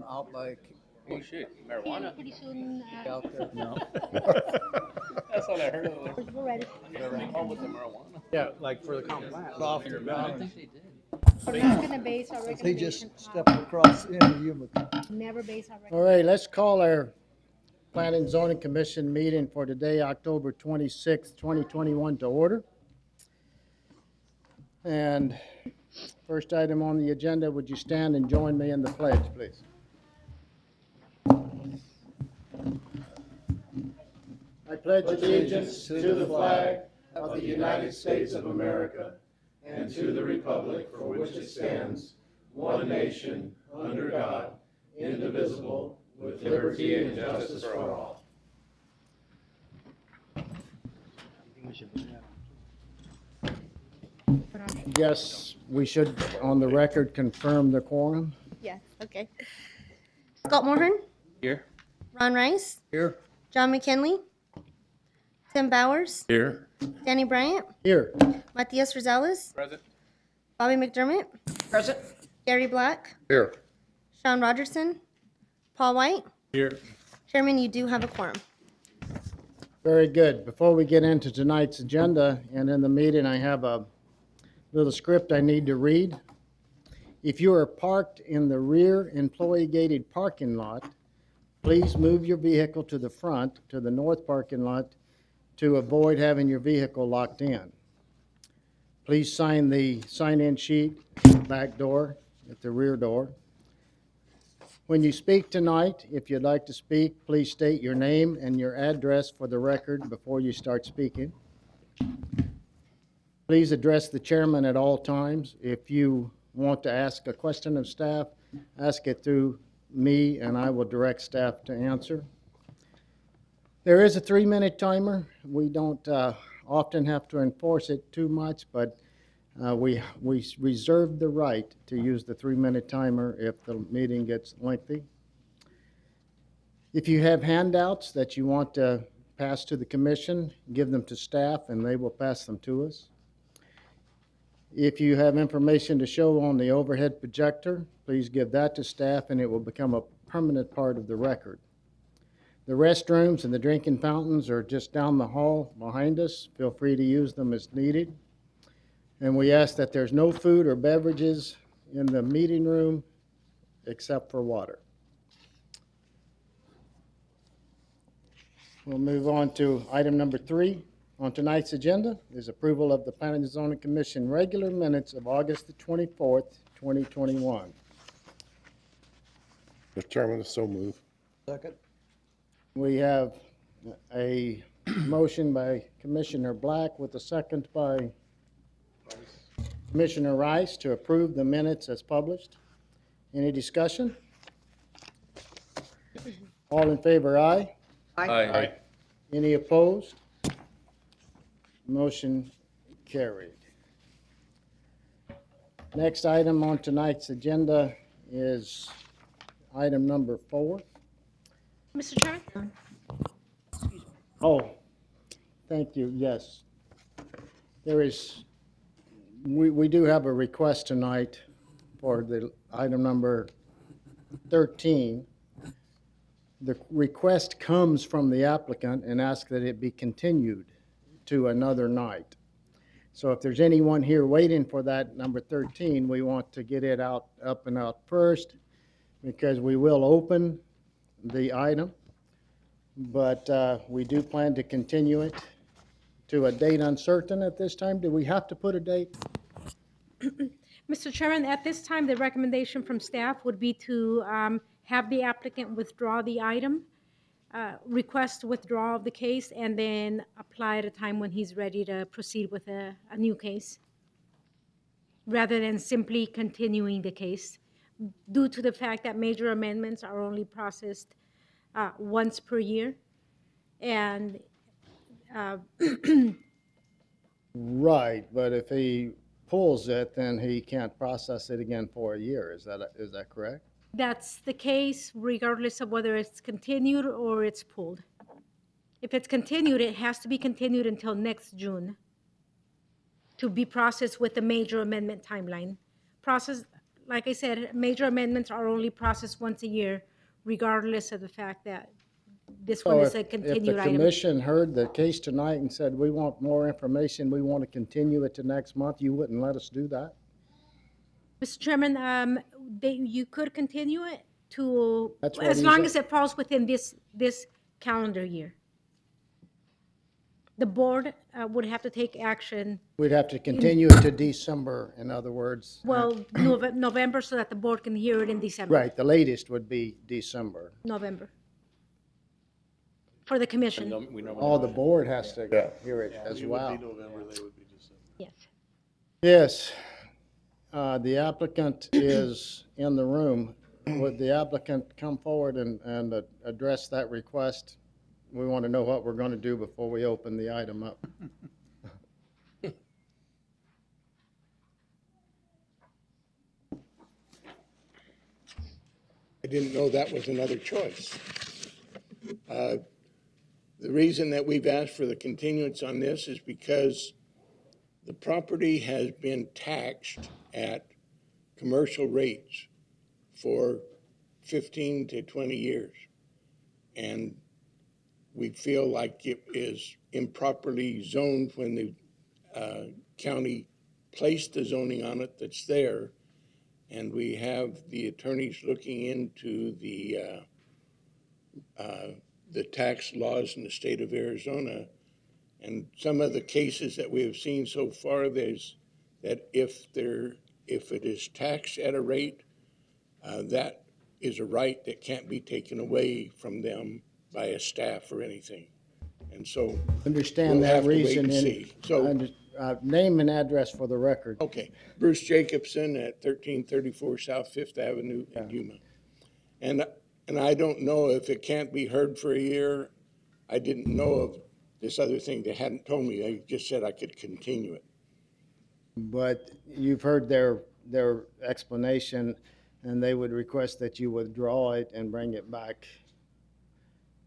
out like Oh shit, marijuana? Pretty soon, out there. No. That's all I heard of. we're ready. Oh, with the marijuana. Yeah, like for the comp plan. Off the I ground. think they did. We're not gonna base our They recommendation just stepped across into Yuma. never base our All recommendation. right, let's call our Planning and Zoning Commission meeting for today, October 26th, 2021 to order. And first item on the agenda, would you stand and join me in the pledge, please? I pledge allegiance to the flag of the United States of America and to the republic for which it stands, one nation, under God, indivisible, with liberty and justice for all. Yes, we should, on the record, confirm the quorum. Yeah, okay. Scott Morhern, Here. Ron Rice, Here. John McKinley, Tim Bowers, Here. Danny Bryant, Here. Matias Rosales, Present. Bobby McDermott, Present. Gary Black, Here. Sean Rogerson, Paul White. Here. Chairman, you do have a quorum. Very good. Before we get into tonight's agenda and in the meeting, I have a little script I need to read. If you are parked in the rear employee gated parking lot, please move your vehicle to the front, to the north parking lot, to avoid having your vehicle locked in. Please sign the sign-in sheet, back door, at the rear door. When you speak tonight, if you'd like to speak, please state your name and your address for the record before you start speaking. Please address the chairman at all times. If you want to ask a question of staff, ask it through me and I will direct staff to answer. There is a 3-minute timer. We don't often have to enforce it too much, but we reserve the right to use the 3-minute timer if the meeting gets lengthy. If you have handouts that you want to pass to the commission, give them to staff and they will pass them to us. If you have information to show on the overhead projector, please give that to staff and it will become a permanent part of the record. The restrooms and the drinking fountains are just down the hall behind us. Feel free to use them as needed. And we ask that there's no food or beverages in the meeting room except for water. We'll move on to item number 3 on tonight's agenda is approval of the Planning and Zoning Commission regular minutes of August the 24th, 2021. Mr. Chairman, so move. Second. We have a motion by Commissioner Black with a second by Commissioner Rice to approve the minutes as published. Any discussion? All in favor, aye. Aye. Any opposed? Motion carried. Next item on tonight's agenda is item number 4. Mr. Chairman? Oh, thank you, yes. There is, we do have a request tonight for the item number 13. The request comes from the applicant and asks that it be continued to another night. So if there's anyone here waiting for that number 13, we want to get it up and out first because we will open the item, but we do plan to continue it to a date uncertain at this time. Do we have to put a date? Mr. Chairman, at this time, the recommendation from staff would be to have the applicant withdraw the item, request withdrawal of the case, and then apply at a time when he's ready to proceed with a new case, rather than simply continuing the case, due to the fact that major amendments are only processed once per year. And Right, but if he pulls it, then he can't process it again for a year. Is that correct? that's the case regardless of whether it's continued or it's pulled. If it's continued, it has to be continued until next June to be processed with the major amendment timeline. Process, like I said, major amendments are only processed once a year, regardless of the fact that this one So is a if the continued item. commission heard the case tonight and said, we want more information, we want to continue it to next month, you wouldn't let us do that? Mr. Chairman, you could continue it to, That's what as he long said. as it falls within this calendar year. The board would have to take action, We'd have to continue it to December, in other words. well, November, so that the board can hear it in December. Right, the latest would be December. November. For the commission, We know Oh, the board has to hear it as well. yes. Yes, the applicant is in the room. Would the applicant come forward and address that request? We want to know what we're going to do before we open the item up. I didn't know that was another choice. The reason that we've asked for the continuance on this is because the property has been taxed at commercial rates for 15 to 20 years. And we feel like it is improperly zoned when the county placed the zoning on it that's there. And we have the attorneys looking into the tax laws in the state of Arizona. And some of the cases that we have seen so far, there's that if it is taxed at a rate, that is a right that can't be taken away from them by a staff or anything. And so Understand we'll that have to wait reason. and and, see. So, name and address for the record. okay, Bruce Jacobson at 1334 South Fifth Avenue in Yuma. And I don't know if it can't be heard for a year. I didn't know of this other thing. They hadn't told me. They just said I could continue it. But you've heard their explanation, and they would request that you withdraw it and bring it back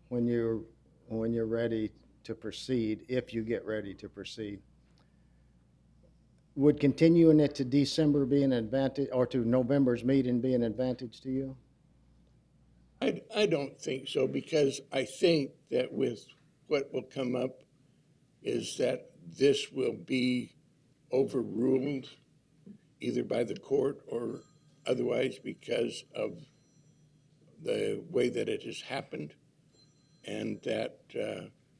when you're ready to proceed, if you get ready to proceed. Would continuing it to December be an advantage, or to November's meeting be an advantage to you? I don't think so, because I think that with what will come up is that this will be overruled either by the court or otherwise because of the way that it has happened, and that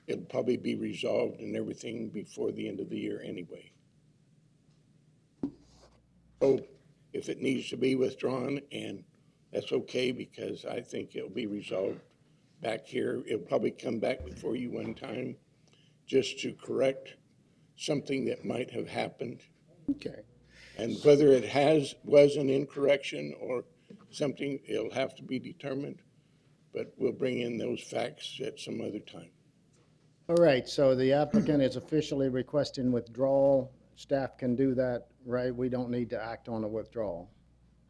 it'll probably be resolved and everything before the end of the year anyway. So if it needs to be withdrawn, and that's okay, because I think it'll be resolved back here. It'll probably come back before you one time just to correct something that might have happened. Okay. And whether it was an incorrection or something, it'll have to be determined, but we'll bring in those facts at some other time. All right, so the applicant is officially requesting withdrawal. Staff can do that, right? We don't need to act on a withdrawal.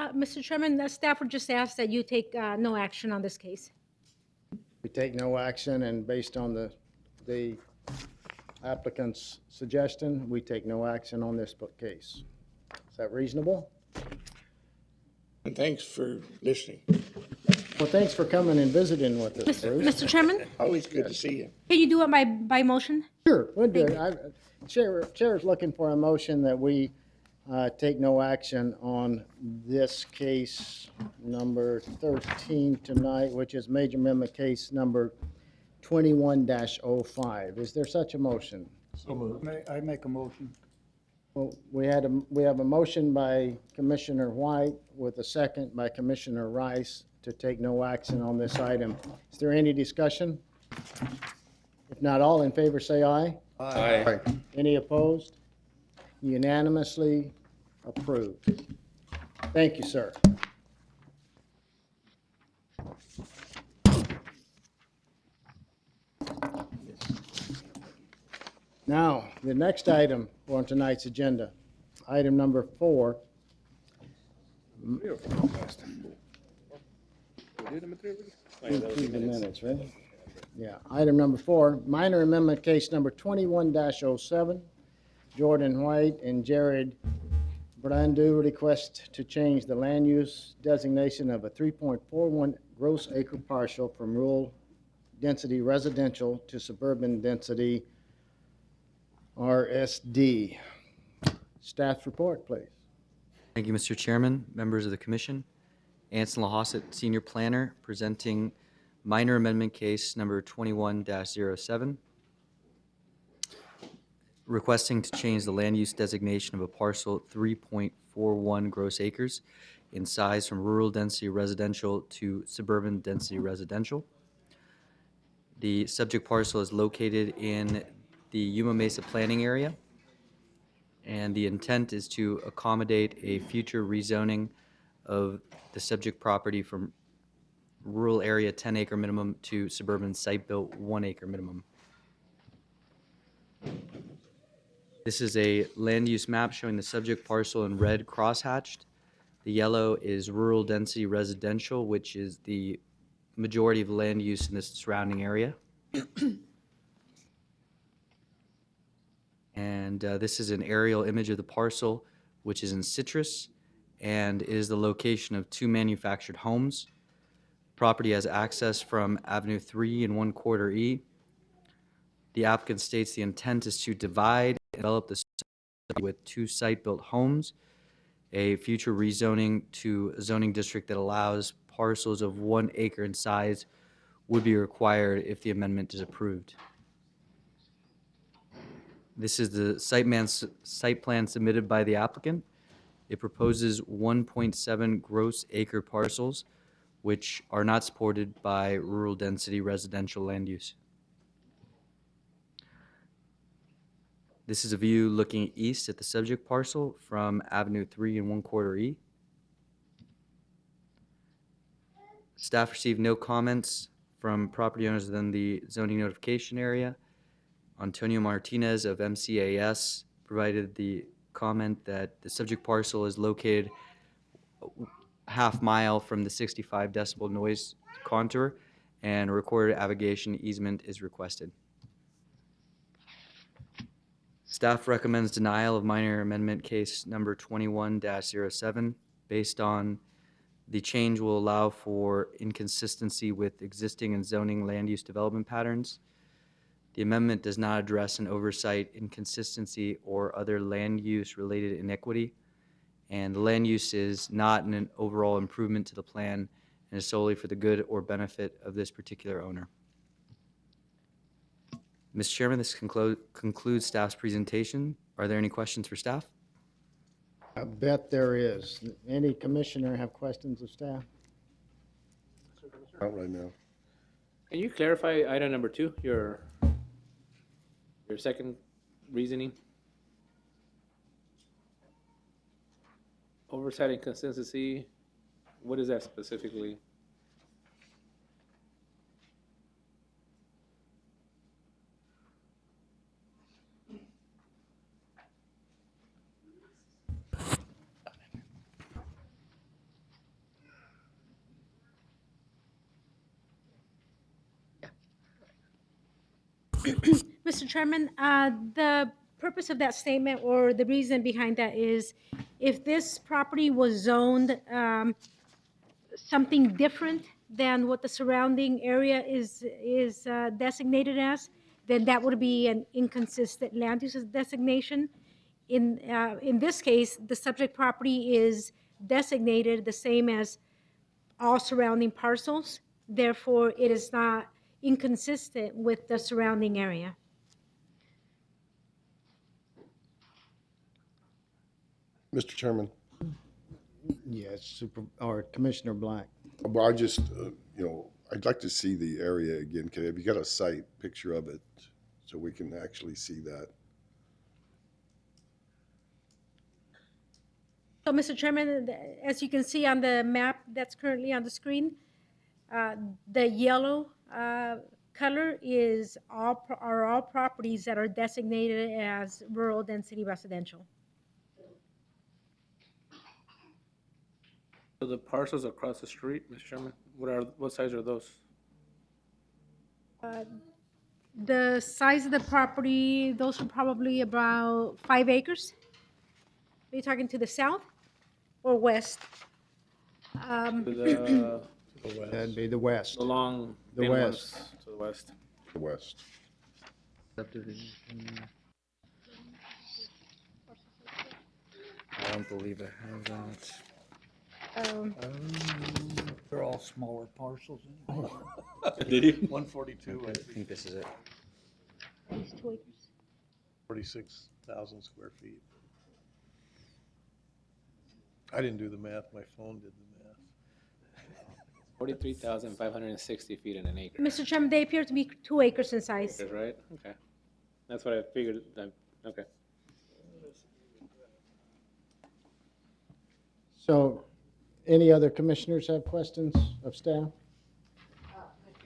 Mr. Chairman, the staff would just ask that you take no action on this case. We take no action, and based on the applicant's suggestion, we take no action on this case. Is that reasonable? And thanks for listening. Well, thanks for coming and visiting with us, Bruce. Mr. Chairman, Always good to see you. can you do it by motion? Sure, we'll do it. Chair's looking for a motion that we take no action on this case number 13 tonight, which is Major Amendment Case number 21-05. Is there such a motion? I make a motion. Well, we have a motion by Commissioner White with a second by Commissioner Rice to take no action on this item. Is there any discussion? If not, all in favor say aye. Aye. Any opposed? Unanimously approved. Thank you, sir. Now, the next item on tonight's agenda, item number 4. Through the minutes, right? Yeah, item number 4, minor amendment case number 21-07, Jordan White and Jared Brandu requests to change the land use designation of a 3.41 gross acre parcel from rural density residential to suburban density RSD. Staff's report, please. Thank you, Mr. Chairman, members of the commission. Anson Lahosset, Senior Planner, presenting minor amendment case number 21-07, requesting to change the land use designation of a parcel 3.41 gross acres in size from rural density residential to suburban density residential. The subject parcel is located in the Yuma Mesa planning area, and the intent is to accommodate a future rezoning of the subject property from rural area 10-acre minimum to suburban site-built 1-acre minimum. This is a land use map showing the subject parcel in red crosshatched. The yellow is rural density residential, which is the majority of land use in this surrounding area. And this is an aerial image of the parcel, which is in citrus, and is the location of 2 manufactured homes. Property has access from Avenue 3 and 1/4 E. The applicant states the intent is to divide and develop the site with 2 site-built homes. A future rezoning to a zoning district that allows parcels of 1 acre in size would be required if the amendment is approved. This is the site plan submitted by the applicant. It proposes 1.7 gross acre parcels, which are not supported by rural density residential land use. This is a view looking east at the subject parcel from Avenue 3 and 1/4 E. Staff received no comments from property owners within the zoning notification area. Antonio Martinez of MCAS provided the comment that the subject parcel is located half-mile from the 65 decibel noise contour, and a recorded abrogation easement is requested. Staff recommends denial of minor amendment case number 21-07 based on the change will allow for inconsistency with existing and zoning land use development patterns. The amendment does not address an oversight inconsistency or other land use related inequity, and the land use is not an overall improvement to the plan and is solely for the good or benefit of this particular owner. Mr. Chairman, this concludes staff's presentation. Are there any questions for staff? I bet there is. Any commissioner have questions of staff? Not right now. Can you clarify item number 2, your second reasoning? Oversight and consistency, what is that specifically? Mr. Chairman, the purpose of that statement or the reason behind that is if this property was zoned something different than what the surrounding area is designated as, then that would be an inconsistent land use designation. In this case, the subject property is designated the same as all surrounding parcels. Therefore, it is not inconsistent with the surrounding area. Mr. Chairman, Yes, or Commissioner Black. well, I just, I'd like to see the area again. Have you got a site picture of it so we can actually see that? So, Mr. Chairman, as you can see on the map that's currently on the screen, the yellow color are all properties that are designated as rural density residential. So the parcels across the street, Mr. Chairman, what size are those? The size of the property, those are probably about 5 acres. Are you talking to the south or west? To That'd be the west. the long The thin ones west. to the west. The west. I don't believe I have that. They're all smaller parcels anyway. Did you? 142, I think this is it. These 2 acres. 46,000 square feet. I didn't do the math, my phone did the math. 43,560 feet in an acre. Mr. Chairman, they appear to be 2 acres in size. Acres, right? Okay. That's what I figured. Okay. So, any other commissioners have questions of staff?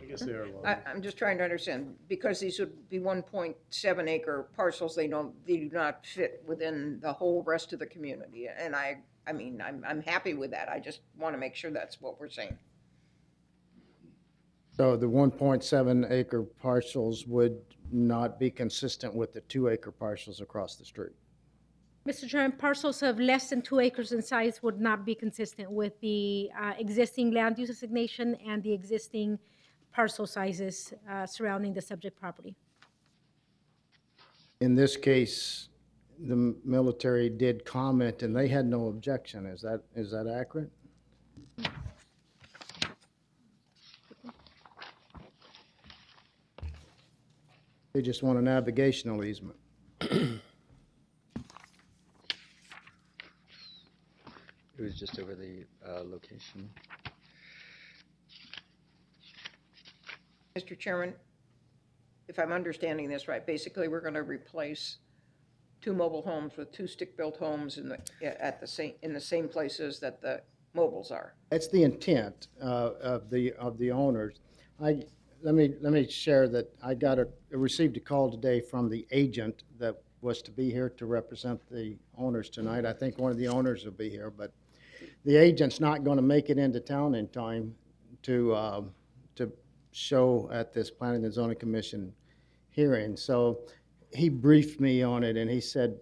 I guess they are large. I'm just trying to understand, because these would be 1.7 acre parcels, they do not fit within the whole rest of the community. And I mean, I'm happy with that. I just want to make sure that's what we're saying. So the 1.7 acre parcels would not be consistent with the 2 acre parcels across the street. Mr. Chairman, parcels of less than 2 acres in size would not be consistent with the existing land use designation and the existing parcel sizes surrounding the subject property. In this case, the military did comment and they had no objection. Is that accurate? They just want a navigational easement. It was just over the location. Mr. Chairman, if I'm understanding this right, basically, we're going to replace 2 mobile homes with 2 stick-built homes in the same places that the mobiles are. That's the intent of the owners. Let me share that I received a call today from the agent that was to be here to represent the owners tonight. I think one of the owners will be here, but the agent's not going to make it into town in time to show at this Planning and Zoning Commission hearing. So he briefed me on it, and he said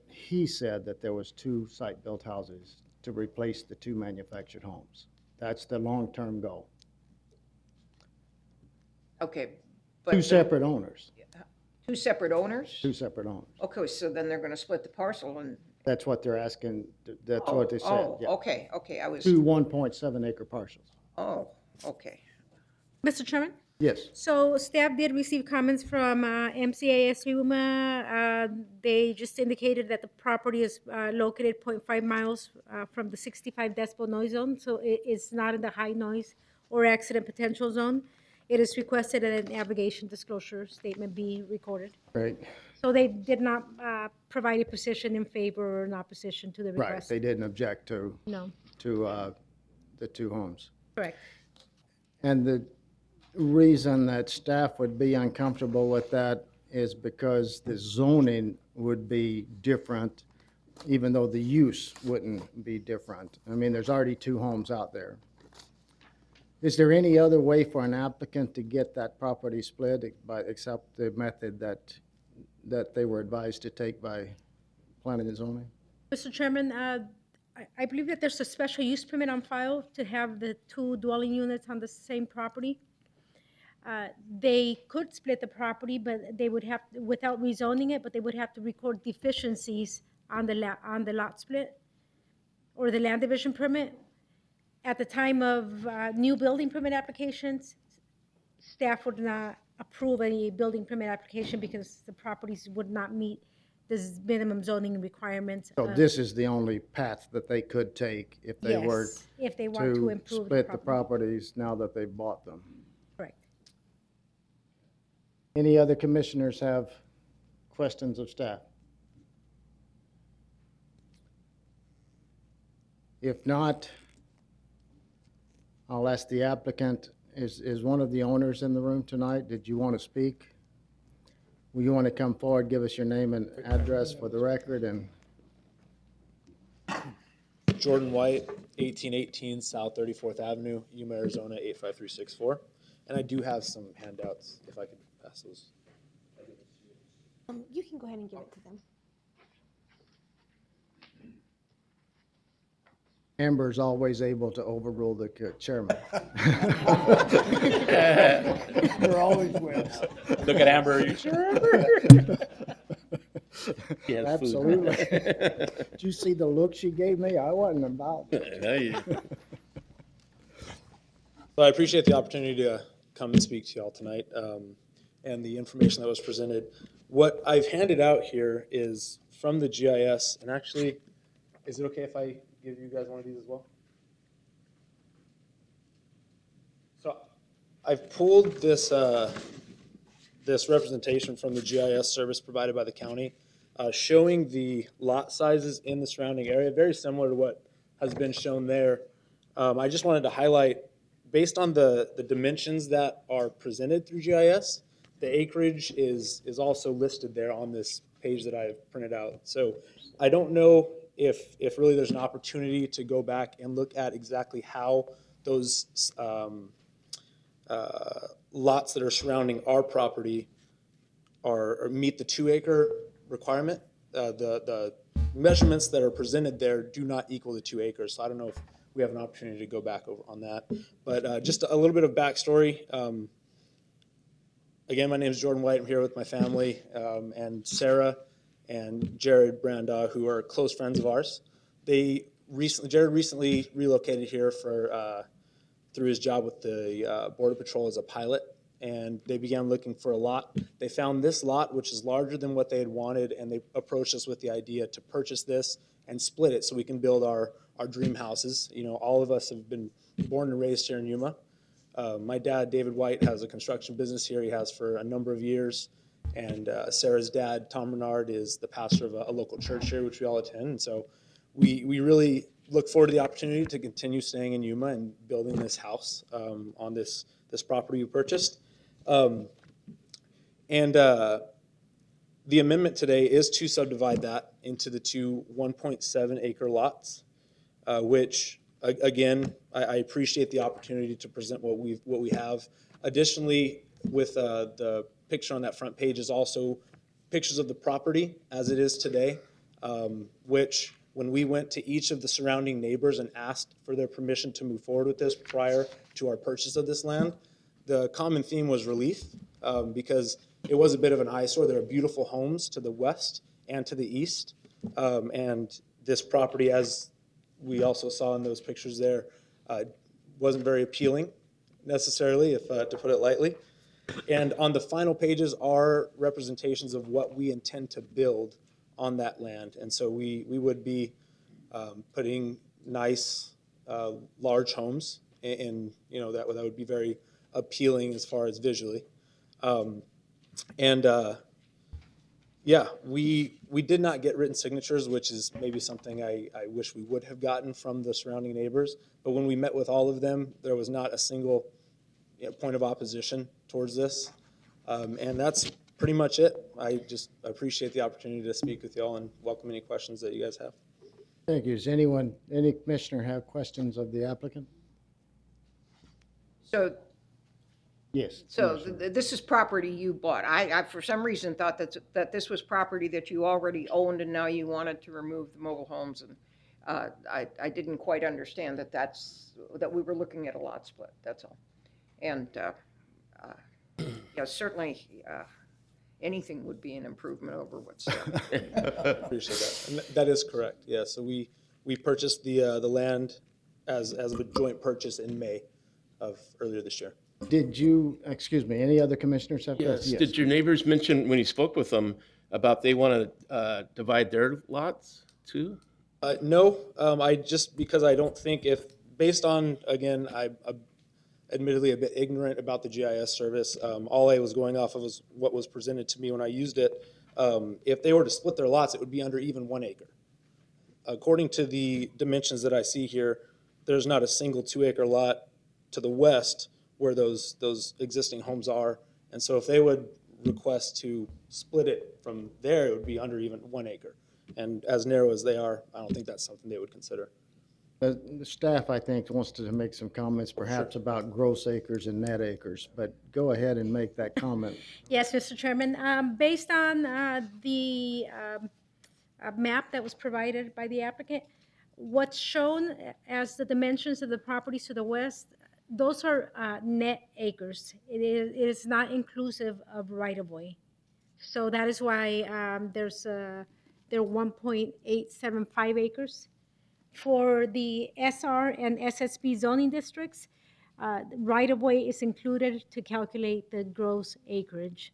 that there was 2 site-built houses to replace the 2 manufactured homes. That's the long-term goal. Okay. But 2 separate owners. 2 separate owners? 2 separate owners. Okay, so then they're going to split the parcel and. That's what they're asking, that's what they said. Oh, yeah. okay, I was, 2 1.7 acre parcels. oh, okay. Mr. Chairman? Yes. So staff did receive comments from MCAS Yuma. They just indicated that the property is located 0.5 miles from the 65 decibel noise zone, so it is not in the high noise or accident potential zone. It is requested that a navigation disclosure statement be recorded. Right, So they did not provide a position in favor or in opposition to the right. request. They didn't object to No, the 2 homes. correct. And the reason that staff would be uncomfortable with that is because the zoning would be different, even though the use wouldn't be different. I mean, there's already 2 homes out there. Is there any other way for an applicant to get that property split except the method that they were advised to take by planning and zoning? Mr. Chairman, I believe that there's a special use permit on file to have the 2 dwelling units on the same property. They could split the property, but they would have, without rezoning it, but they would have to record deficiencies on the lot split or the land division permit. At the time of new building permit applications, staff would not approve any building permit application because the properties would not meet the minimum zoning requirements. So this is the only path that they could take if they were Yes, if they want to to improve split the property. properties now that they've bought them. Correct. Any other commissioners have questions of staff? If not, I'll ask the applicant, is one of the owners in the room tonight? Did you want to speak? Will you want to come forward, give us your name and address for the record? And Jordan White, 1818 South 34th Avenue, Yuma, Arizona 85364. And I do have some handouts, if I could pass those. You can go ahead and give it to them. Amber's always able to overrule the chairman. We're always wins. Look at Amber, are you sure, Amber? Absolutely. Did you see the look she gave me? I wasn't about it. So I appreciate the opportunity to come and speak to you all tonight, and the information that was presented. What I've handed out here is from the GIS, and actually, is it okay if I give you guys one of these as well? So I've pulled this, this representation from the GIS service provided by the county, showing the lot sizes in the surrounding area, very similar to what has been shown there. I just wanted to highlight, based on the dimensions that are presented through GIS, the acreage is also listed there on this page that I've printed out. So I don't know if really there's an opportunity to go back and look at exactly how those lots that are surrounding our property or meet the 2-acre requirement. The measurements that are presented there do not equal the 2 acres. So I don't know if we have an opportunity to go back over on that. But just a little bit of backstory. Again, my name is Jordan White. I'm here with my family, and Sarah and Jared Brandaw, who are close friends of ours. Jared recently relocated here through his job with the Border Patrol as a pilot, and they began looking for a lot. They found this lot, which is larger than what they had wanted, and they approached us with the idea to purchase this and split it so we can build our dream houses. You know, all of us have been born and raised here in Yuma. My dad, David White, has a construction business here. He has for a number of years. And Sarah's dad, Tom Renard, is the pastor of a local church here, which we all attend. And so we really look forward to the opportunity to continue staying in Yuma and building this house on this property we purchased. The amendment today is to subdivide that into the two 1.7 acre lots, which again, I appreciate the opportunity to present what we have. Additionally, with the picture on that front page is also pictures of the property as it is today, which when we went to each of the surrounding neighbors and asked for their permission to move forward with this prior to our purchase of this land, the common theme was relief, because it was a bit of an eyesore. There are beautiful homes to the west and to the east, and this property, as we also saw in those pictures there, wasn't very appealing necessarily, to put it lightly. And on the final pages are representations of what we intend to build on that land. And so we would be putting nice, large homes, and you know that would be very appealing as far as visually. Yeah, we did not get written signatures, which is maybe something I wish we would have gotten from the surrounding neighbors. But when we met with all of them, there was not a single point of opposition towards this. And that's pretty much it. I just appreciate the opportunity to speak with y'all and welcome any questions that you guys have. Thank you. Does any commissioner have questions of the applicant? So, Yes. this is property you bought. I for some reason thought that this was property that you already owned and now you wanted to remove the mobile homes, and I didn't quite understand that we were looking at a lot split, that's all. And yeah, certainly anything would be an improvement over what's there. Appreciate that. And that is correct. Yeah. So we purchased the land as a joint purchase in May of earlier this year. Did you, excuse me, any other commissioners have questions? Yes. Did your neighbors mention when you spoke with them about they want to divide their lots too? No, because I don't think based on, again, I'm admittedly a bit ignorant about the GIS service. All I was going off of was what was presented to me when I used it. If they were to split their lots, it would be under even 1 acre. According to the dimensions that I see here, there's not a single 2-acre lot to the west where those existing homes are. And so if they would request to split it from there, it would be under even 1 acre. And as narrow as they are, I don't think that's something they would consider. The staff, I think, wants to make some comments perhaps about gross acres and net acres, but go ahead and make that comment. Yes, Mr. Chairman. Based on the map that was provided by the applicant, What's shown as the dimensions of the properties to the west, those are net acres. It is not inclusive of right-of-way. So that is why they're 1.875 acres. For the SR and SSB zoning districts, right-of-way is included to calculate the gross acreage.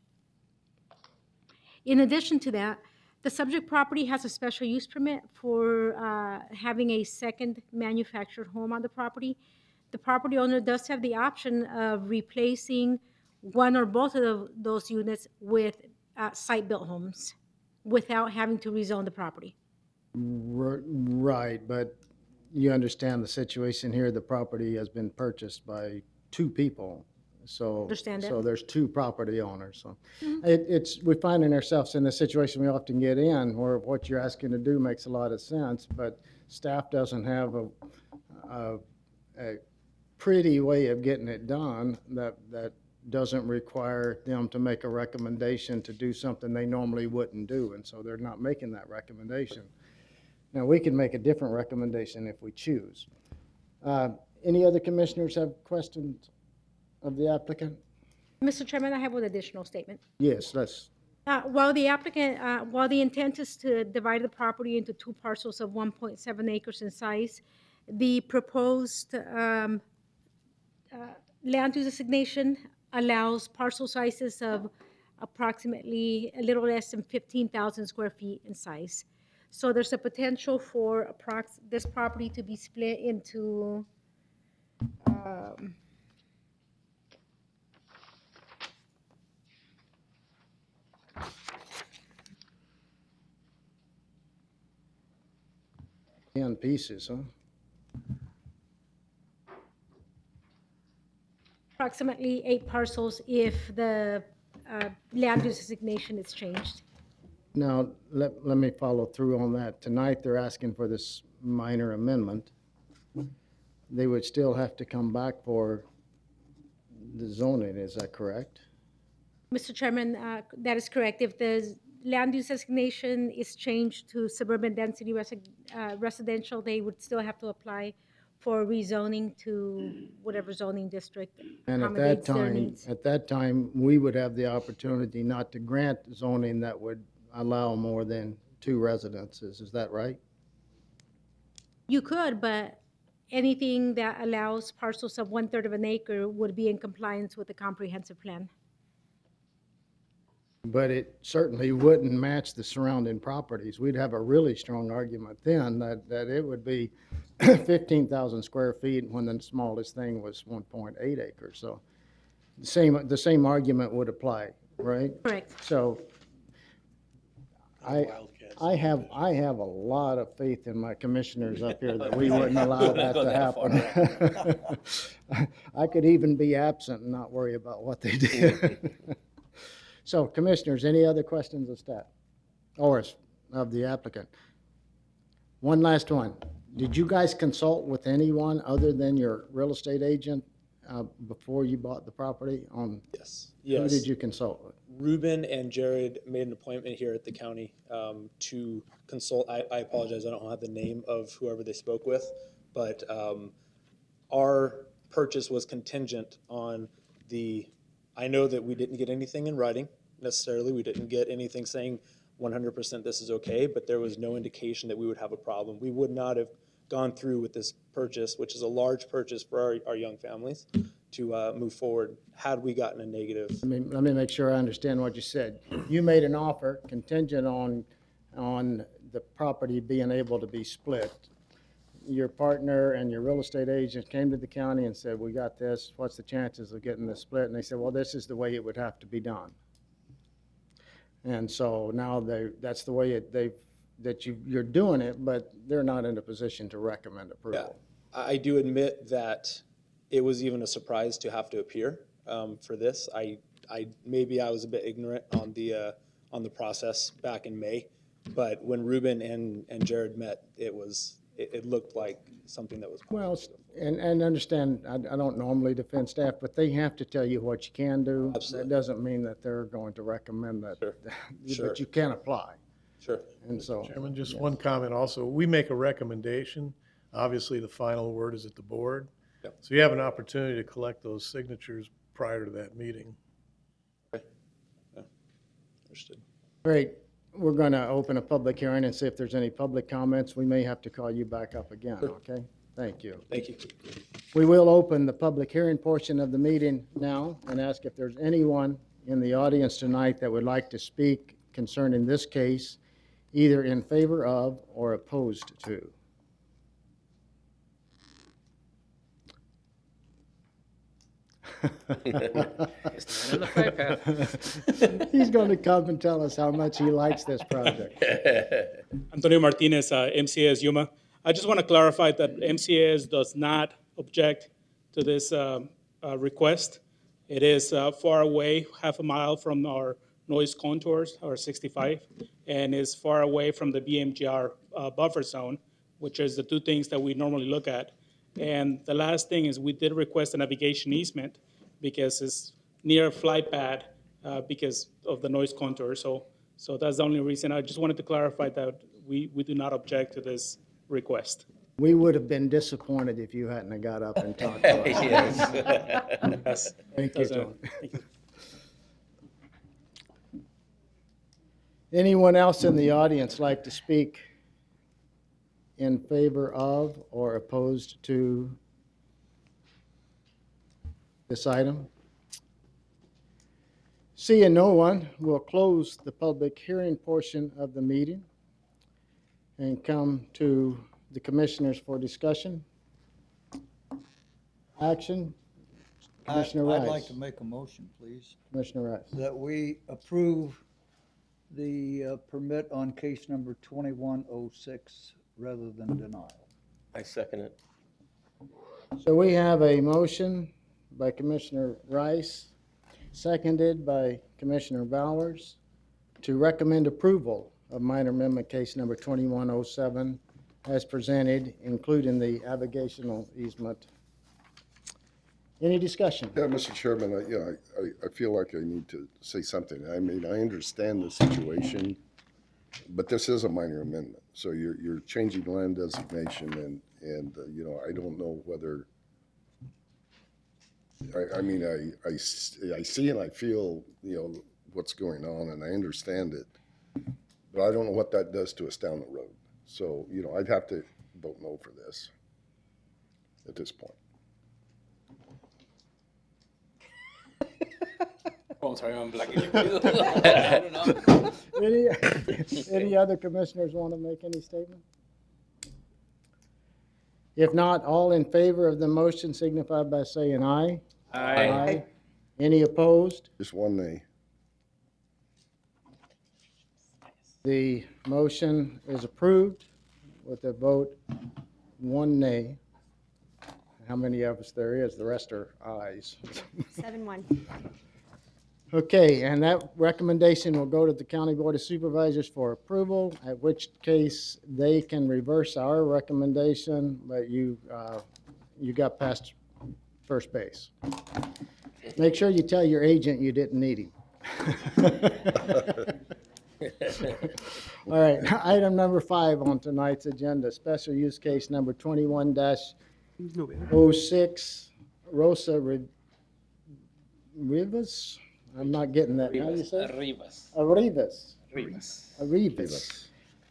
In addition to that, the subject property has a special use permit for having a second manufactured home on the property. The property owner does have the option of replacing one or both of those units with site-built homes without having to rezone the property. Right, but you understand the situation here, the property has been purchased by two people. So, Understand that. so there's two property owners, so. We're finding ourselves in the situation we often get in, where what you're asking to do makes a lot of sense, but staff doesn't have a pretty way of getting it done that doesn't require them to make a recommendation to do something they normally wouldn't do, and so they're not making that recommendation. Now, we can make a different recommendation if we choose. Any other commissioners have questions of the applicant? Mr. Chairman, I have one additional statement. Yes, let's, While the intent is to divide the property into two parcels of 1.7 acres in size, the proposed land use designation allows parcel sizes of approximately a little less than 15,000 square feet in size. So there's a potential for this property to be split into ten pieces, huh? approximately 8 parcels if the land use designation is changed. Now, let me follow through on that. Tonight, they're asking for this minor amendment. They would still have to come back for the zoning, is that correct? Mr. Chairman, that is correct. If the land use designation is changed to suburban density residential, they would still have to apply for rezoning to whatever zoning district And accommodates their needs. at that time, we would have the opportunity not to grant zoning that would allow more than 2 residences, is that right? You could, but anything that allows parcels of 1/3 of an acre would be in compliance with the comprehensive plan. But it certainly wouldn't match the surrounding properties. We'd have a really strong argument then that it would be 15,000 square feet when the smallest thing was 1.8 acres. So the same argument would apply, right? Correct. So I have a lot of faith in my commissioners up here that we wouldn't allow that to happen. I could even be absent and not worry about what they did. So, commissioners, any other questions of staff or of the applicant? One last one. Did you guys consult with anyone other than your real estate agent before you bought the property? Yes. Who did you consult with? Ruben and Jared made an appointment here at the county to consult. I apologize, I don't have the name of whoever they spoke with, but our purchase was contingent on I know that we didn't get anything in writing necessarily. We didn't get anything saying 100% this is okay, but there was no indication that we would have a problem. We would not have gone through with this purchase, which is a large purchase for our young families, to move forward had we gotten a negative. Let me make sure I understand what you said. You made an offer contingent on the property being able to be split. Your partner and your real estate agent came to the county and said, we got this, what's the chances of getting this split? And they said, well, this is the way it would have to be done. And so now that's the way you're doing it, but they're not in a position to recommend approval. Yeah. I do admit that it was even a surprise to have to appear for this. Maybe I was a bit ignorant on the process back in May, but when Ruben and Jared met, it looked like something that was possible. Well, and understand, I don't normally defend staff, but they have to tell you what you can do. Absolutely. That doesn't mean that they're going to recommend that. Sure. But you can apply. Sure. And so, Chairman, just one comment also. We make a recommendation. Obviously, the final word is at the board. Yep. So you have an opportunity to collect those signatures prior to that meeting. Understood. great. We're going to open a public hearing and see if there's any public comments. We may have to call you back up again, okay? Thank you. Thank you. We will open the public hearing portion of the meeting now and ask if there's anyone in the audience tonight that would like to speak concerning this case, either in favor of or opposed to. He's going to come and tell us how much he likes this project. Antonio Martinez, MCAS Yuma. I just want to clarify that MCAS does not object to this request. It is far away, half a mile from our noise contours, our 65, and is far away from the BMGR buffer zone, which is the two things that we normally look at. And the last thing is we did request a navigation easement because it's near a flight pad because of the noise contour. So that's the only reason. I just wanted to clarify that we do not object to this request. We would have been disappointed if you hadn't have got up and talked to us. Yes. Thank you, John. Thank you. Anyone else in the audience like to speak in favor of or opposed to this item? Seeing no one, we'll close the public hearing portion of the meeting and come to the commissioners for discussion. Action. Commissioner Rice. I'd like to make a motion, please, Commissioner Rice. that we approve the permit on case number 2106 rather than denial. I second it. So we have a motion by Commissioner Rice, seconded by Commissioner Bowers, to recommend approval of minor amendment case number 2107 as presented, including the navigational easement. Any discussion? Yeah, Mr. Chairman, I feel like I need to say something. I mean, I understand the situation, but this is a minor amendment. So you're changing land designation and I don't know whether, I mean, I see and I feel, what's going on and I understand it, but I don't know what that does to us down the road. So, I'd have to vote no for this at this point. Oh, I'm sorry, I'm black. Any other commissioners want to make any statement? If not, all in favor of the motion signify by saying aye. Aye. Any opposed? Just one nay. The motion is approved with a vote one nay. How many of us there is? The rest are ayes. 7-1. Okay, and that recommendation will go to the County Board of Supervisors for approval, at which case they can reverse our recommendation, but you got past first base. Make sure you tell your agent you didn't need him. All right, item number 5 on tonight's agenda, special use case number 21-06, Rosa Rivas? I'm not getting that. How do you say it? Arribas.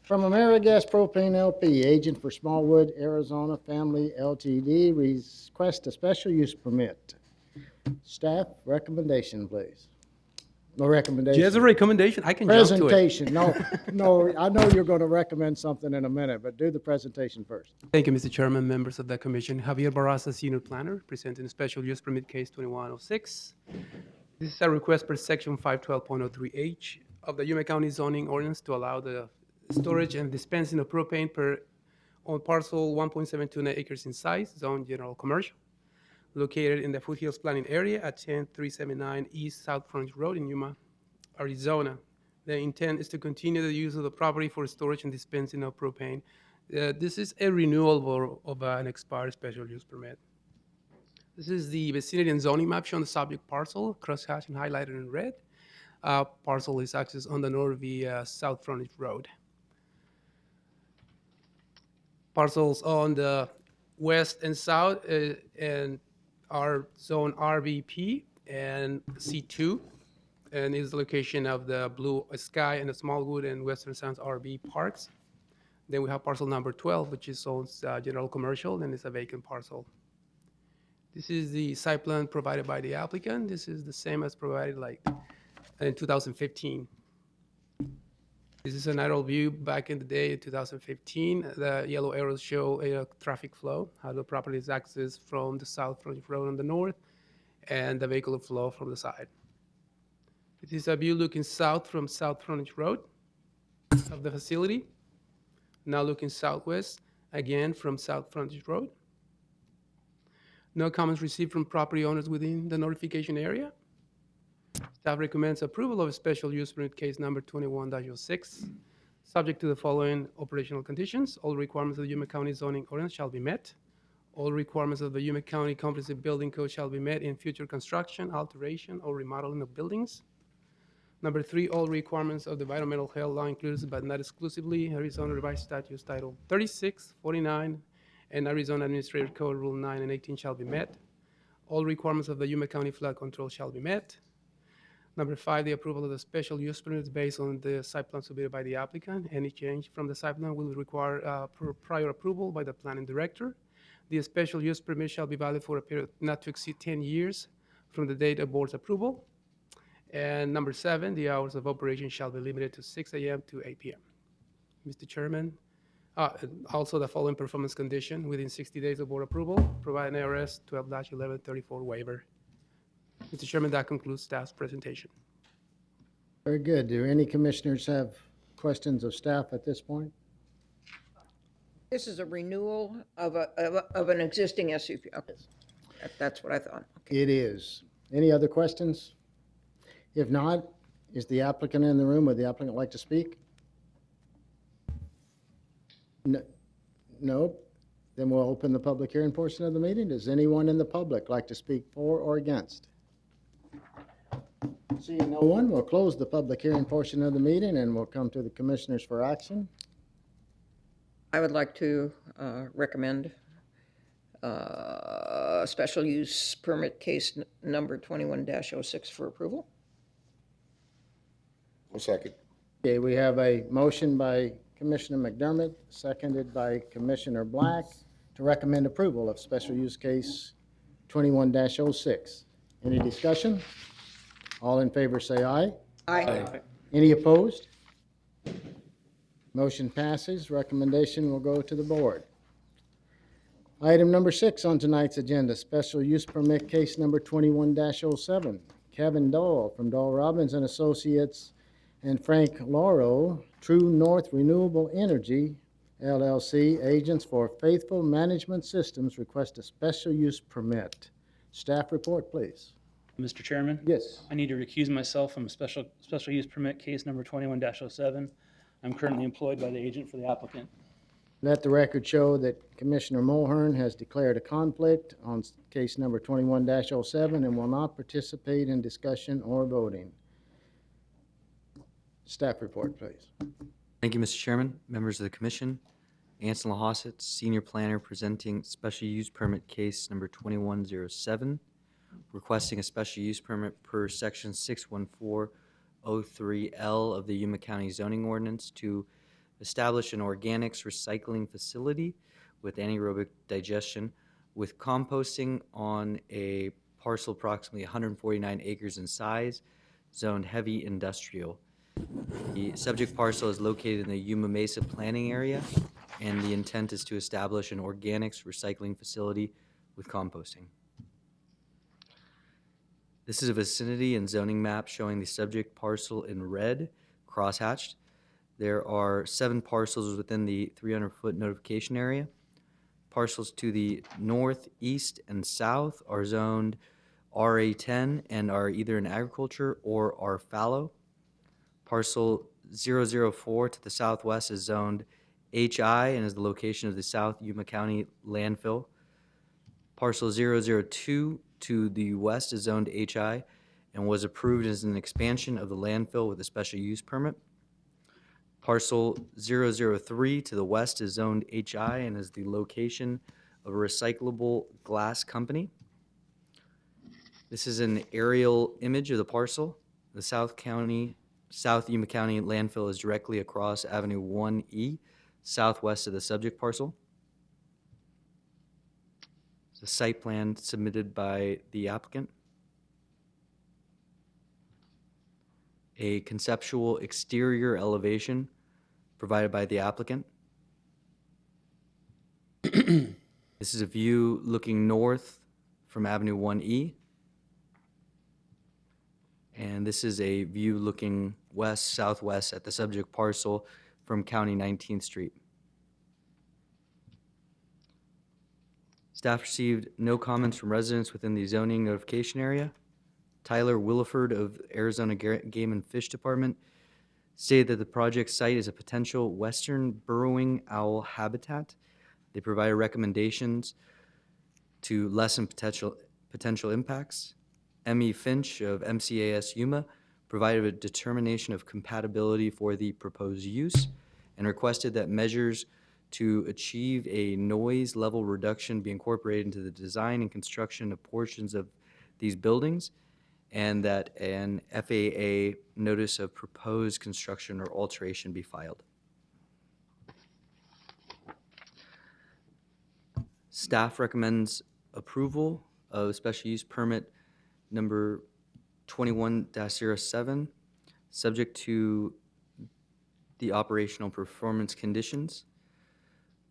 From AmeriGas Propane LP, agent for Smallwood, Arizona Family Ltd, request a special use permit. Staff recommendation, please. No recommendation. Just a recommendation. I can jump to it. Presentation. No, I know you're going to recommend something in a minute, but do the presentation first. Thank you, Mr. Chairman, members of the commission. Javier Barraza, Senior Planner, presenting a special use permit case 2106. This is a request per section 512.03H of the Yuma County zoning ordinance to allow the storage and dispensing of propane on parcel 1.729 acres in size, zone general commercial, located in the Foothills Planning Area at 10379 East South Frontage Road in Yuma, Arizona. The intent is to continue the use of the property for storage and dispensing of propane. This is a renewal of an expired special use permit. This is the vicinity and zoning map showing the subject parcel, crosshatched and highlighted in red. Parcel is accessed on the north via South Frontage Road. Parcels on the west and south and are zone RVP and C2, and is the location of the Blue Sky and the Smallwood and Western Sands RV parks. Then we have parcel number 12, which is owns general commercial, and it's a vacant parcel. This is the site plan provided by the applicant. This is the same as provided like in 2015. This is an aerial view back in the day, 2015. The yellow arrows show a traffic flow, how the property is accessed from the south frontage road on the north, and the vehicular flow from the side. This is a view looking south from South Frontage Road of the facility. Now looking southwest, again from South Frontage Road. No comments received from property owners within the notification area. Staff recommends approval of a special use permit case number 21-06, subject to the following operational conditions. All requirements of the Yuma County zoning ordinance shall be met. All requirements of the Yuma County Comprehensive Building Code shall be met in future construction, alteration, or remodeling of buildings. Number 3, all requirements of the environmental health law includes but not exclusively Arizona Revised Statutes Title 36, 49, and Arizona Administrative Code Rule 9 and 18 shall be met. All requirements of the Yuma County Flood Control shall be met. Number 5, the approval of the special use permit is based on the site plan submitted by the applicant. Any change from the site plan will require prior approval by the planning director. The special use permit shall be valid for a period not to exceed 10 years from the date of board's approval. And number 7, the hours of operation shall be limited to 6 a.m. to 8 p.m. Mr. Chairman, also the following performance condition: within 60 days of board approval, provide an ARS 12-1134 waiver. Mr. Chairman, that concludes staff's presentation. Very good. Do any commissioners have questions of staff at this point? This is a renewal of an existing SUP. Okay. That's what I thought. Okay. It is. Any other questions? If not, is the applicant in the room? Would the applicant like to speak? No? Then we'll open the public hearing portion of the meeting. Does anyone in the public like to speak for or against? Seeing no one, we'll close the public hearing portion of the meeting and we'll come to the commissioners for action. I would like to recommend special use permit case number 21-06 for approval. One second. Okay, we have a motion by Commissioner McDermott, seconded by Commissioner Black, to recommend approval of special use case 21-06. Any discussion? All in favor say aye. Aye. Any opposed? Motion passes. Recommendation will go to the board. Item number 6 on tonight's agenda, special use permit case number 21-07. Kevin Dahl from Dahl Robbins and Associates and Frank Lauro, True North Renewable Energy, LLC, agents for Faithful Management Systems, request a special use permit. Staff report, please. Mr. Chairman? Yes. I need to recuse myself from a special use permit case number 21-07. I'm currently employed by the agent for the applicant. Let the record show that Commissioner Mulhern has declared a conflict on case number 21-07 and will not participate in discussion or voting. Staff report, please. Thank you, Mr. Chairman, members of the commission. Anson Lahosett, Senior Planner, presenting special use permit case number 2107, requesting a special use permit per section 61403L of the Yuma County zoning ordinance to establish an organics recycling facility with anaerobic digestion with composting on a parcel approximately 149 acres in size, zoned heavy industrial. The subject parcel is located in the Yuma Mesa planning area, and the intent is to establish an organics recycling facility with composting. This is a vicinity and zoning map showing the subject parcel in red, crosshatched. There are 7 parcels within the 300-foot notification area. Parcels to the north, east, and south are zoned RA10 and are either in agriculture or are fallow. Parcel 004 to the southwest is zoned HI and is the location of the South Yuma County landfill. Parcel 002 to the west is zoned HI and was approved as an expansion of the landfill with a special use permit. Parcel 003 to the west is zoned HI and is the location of a recyclable glass company. This is an aerial image of the parcel. The South Yuma County landfill is directly across Avenue 1E, southwest of the subject parcel. The site plan submitted by the applicant. A conceptual exterior elevation provided by the applicant. This is a view looking north from Avenue 1E. And this is a view looking west, southwest at the subject parcel from County 19th Street. Staff received no comments from residents within the zoning notification area. Tyler Williford of Arizona Game and Fish Department stated that the project site is a potential western burrowing owl habitat. They provided recommendations to lessen potential impacts. M.E. Finch of MCAS Yuma provided a determination of compatibility for the proposed use and requested that measures to achieve a noise level reduction be incorporated into the design and construction of portions of these buildings, and that an FAA notice of proposed construction or alteration be filed. Staff recommends approval of special use permit number 21-07, subject to the operational performance conditions.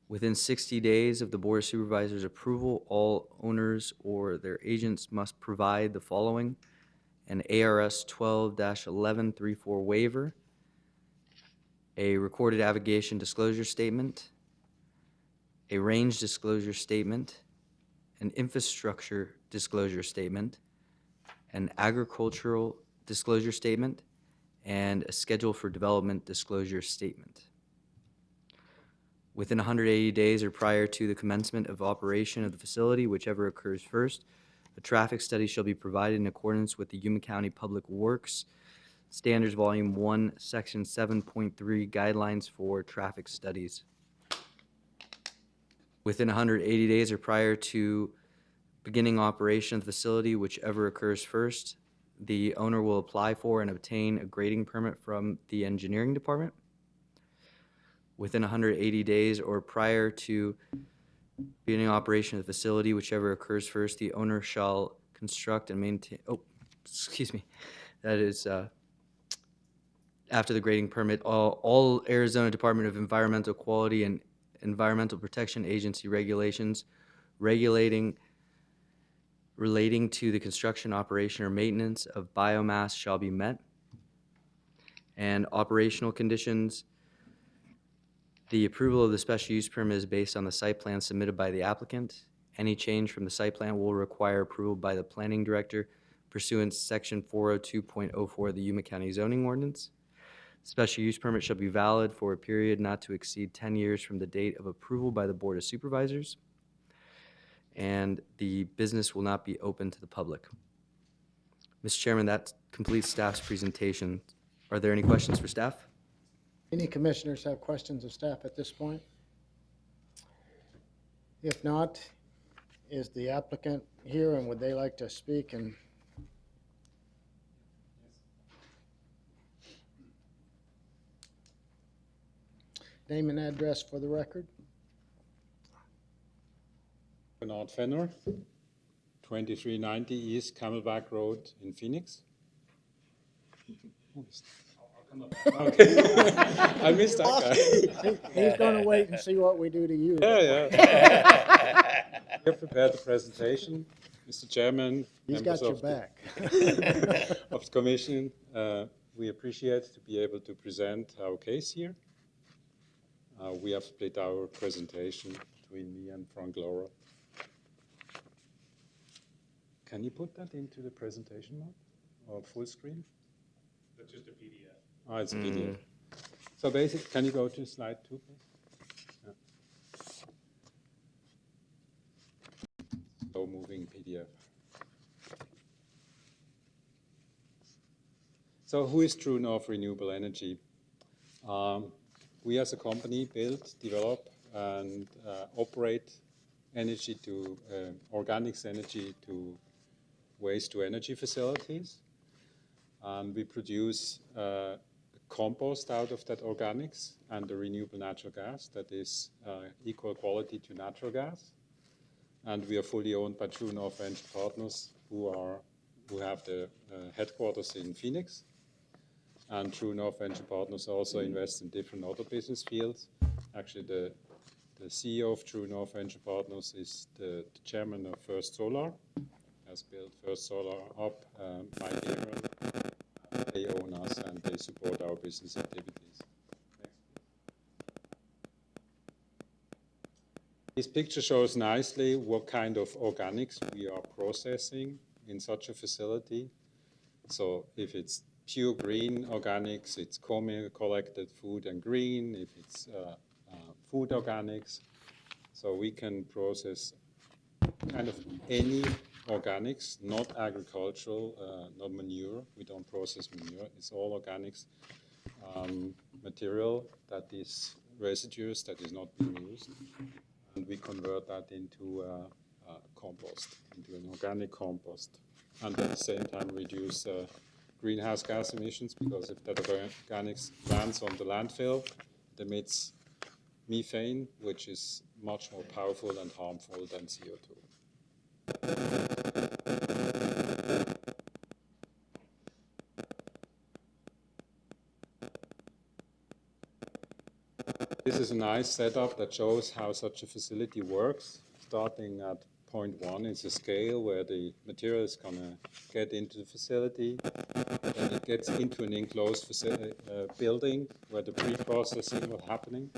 Within 60 days of the Board of Supervisors' approval, all owners or their agents must provide the following: an ARS 12-1134 waiver, a recorded abrogation disclosure statement, a range disclosure statement, an infrastructure disclosure statement, an agricultural disclosure statement, and a schedule for development disclosure statement. Within 180 days or prior to the commencement of operation of the facility, whichever occurs first, a traffic study shall be provided in accordance with the Yuma County Public Works Standards Volume 1, Section 7.3 Guidelines for Traffic Studies. Within 180 days or prior to beginning operation of the facility, whichever occurs first, the owner will apply for and obtain a grading permit from the engineering department. Within 180 days or prior to beginning operation of the facility, whichever occurs first, the owner shall construct and maintain, that is after the grading permit, all Arizona Department of Environmental Quality and Environmental Protection Agency regulations relating to the construction, operation, or maintenance of biomass shall be met. And operational conditions: the approval of the special use permit is based on the site plan submitted by the applicant. Any change from the site plan will require approval by the planning director pursuant to Section 402.04 of the Yuma County zoning ordinance. Special use permit shall be valid for a period not to exceed 10 years from the date of approval by the Board of Supervisors, and the business will not be open to the public. Mr. Chairman, that completes staff's presentation. Are there any questions for staff? Any commissioners have questions of staff at this point? If not, is the applicant here and would they like to speak? And name and address for the record. Bernard Fenner, 2390 East Camelback Road in Phoenix. Okay. I missed that guy. He's going to wait and see what we do to you. Yeah. We have prepared the presentation, Mr. Chairman. He's got your back. Of the Commission. We appreciate to be able to present our case here. We have split our presentation between me and Frank Laura. Can you put that into the presentation mode or full screen? That's just a PDF. Oh, it's a PDF. So basically, can you go to slide 2, please? Yeah. Slow moving PDF. So who is True North Renewable Energy? we as a company build, develop, and operate energy to organics energy to waste to energy facilities. And we produce compost out of that organics and the renewable natural gas that is equal quality to natural gas. And we are fully owned by True North Venture Partners, who have the headquarters in Phoenix. And True North Venture Partners also invest in different other business fields. Actually, the CEO of True North Venture Partners is the chairman of First Solar, has built First Solar up by Gabriel. They own us and they support our business activities. This picture shows nicely what kind of organics we are processing in such a facility. So if it's pure green organics, it's collected food and green. If it's food organics, so we can process kind of any organics, not agricultural, not manure. We don't process manure. It's all organics material that is residues that is not being used. And we convert that into compost, into an organic compost. And at the same time reduce greenhouse gas emissions, because if that organics lands on the landfill, it emits methane, which is much more powerful and harmful than CO2. This is a nice setup that shows how such a facility works. Starting at point 1 is a scale where the material is going to get into the facility. Then it gets into an enclosed building where the pre-processing will happening.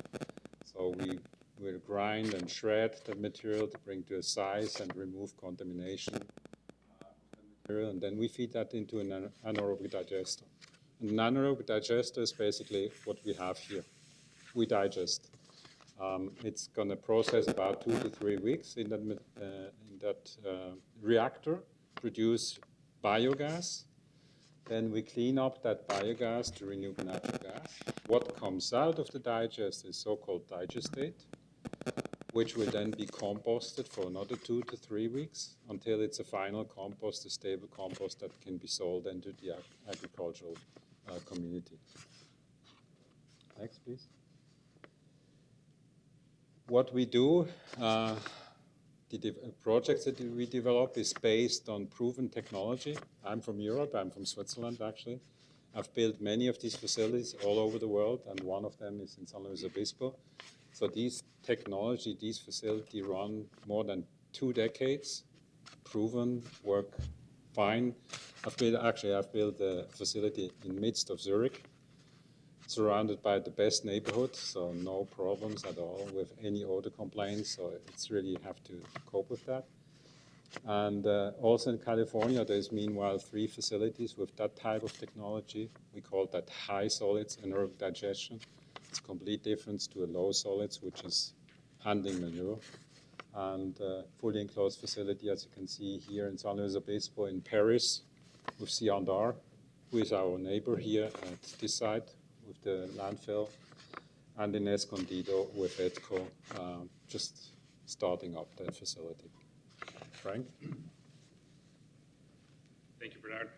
So we will grind and shred the material to bring to a size and remove contamination of the material. And then we feed that into an anaerobic digester. And an anaerobic digester is basically what we have here. We digest. It's going to process about 2 to 3 weeks in that reactor, produce biogas. Then we clean up that biogas to renewable natural gas. What comes out of the digest is so-called digestate, which will then be composted for another 2 to 3 weeks until it's a final compost, a stable compost that can be sold into the agricultural community. Next, please. What we do, the projects that we develop is based on proven technology. I'm from Europe, I'm from Switzerland actually. I've built many of these facilities all over the world, and one of them is in San Luis Obispo. So these facilities run more than 2 decades, proven, work fine. I've built a facility in the midst of Zurich, surrounded by the best neighborhood, so no problems at all with any odor complaints, so it's really have to cope with that. And also in California, there's meanwhile 3 facilities with that type of technology. We call that high solids anaerobic digestion. It's a complete difference to a low solids, which is handling manure. And fully enclosed facility, as you can see here in San Luis Obispo in Paris, with Ciandar, who is our neighbor here at this site with the landfill, and in Escondido with EDCO, just starting up the facility. Frank? Thank you, Bernard.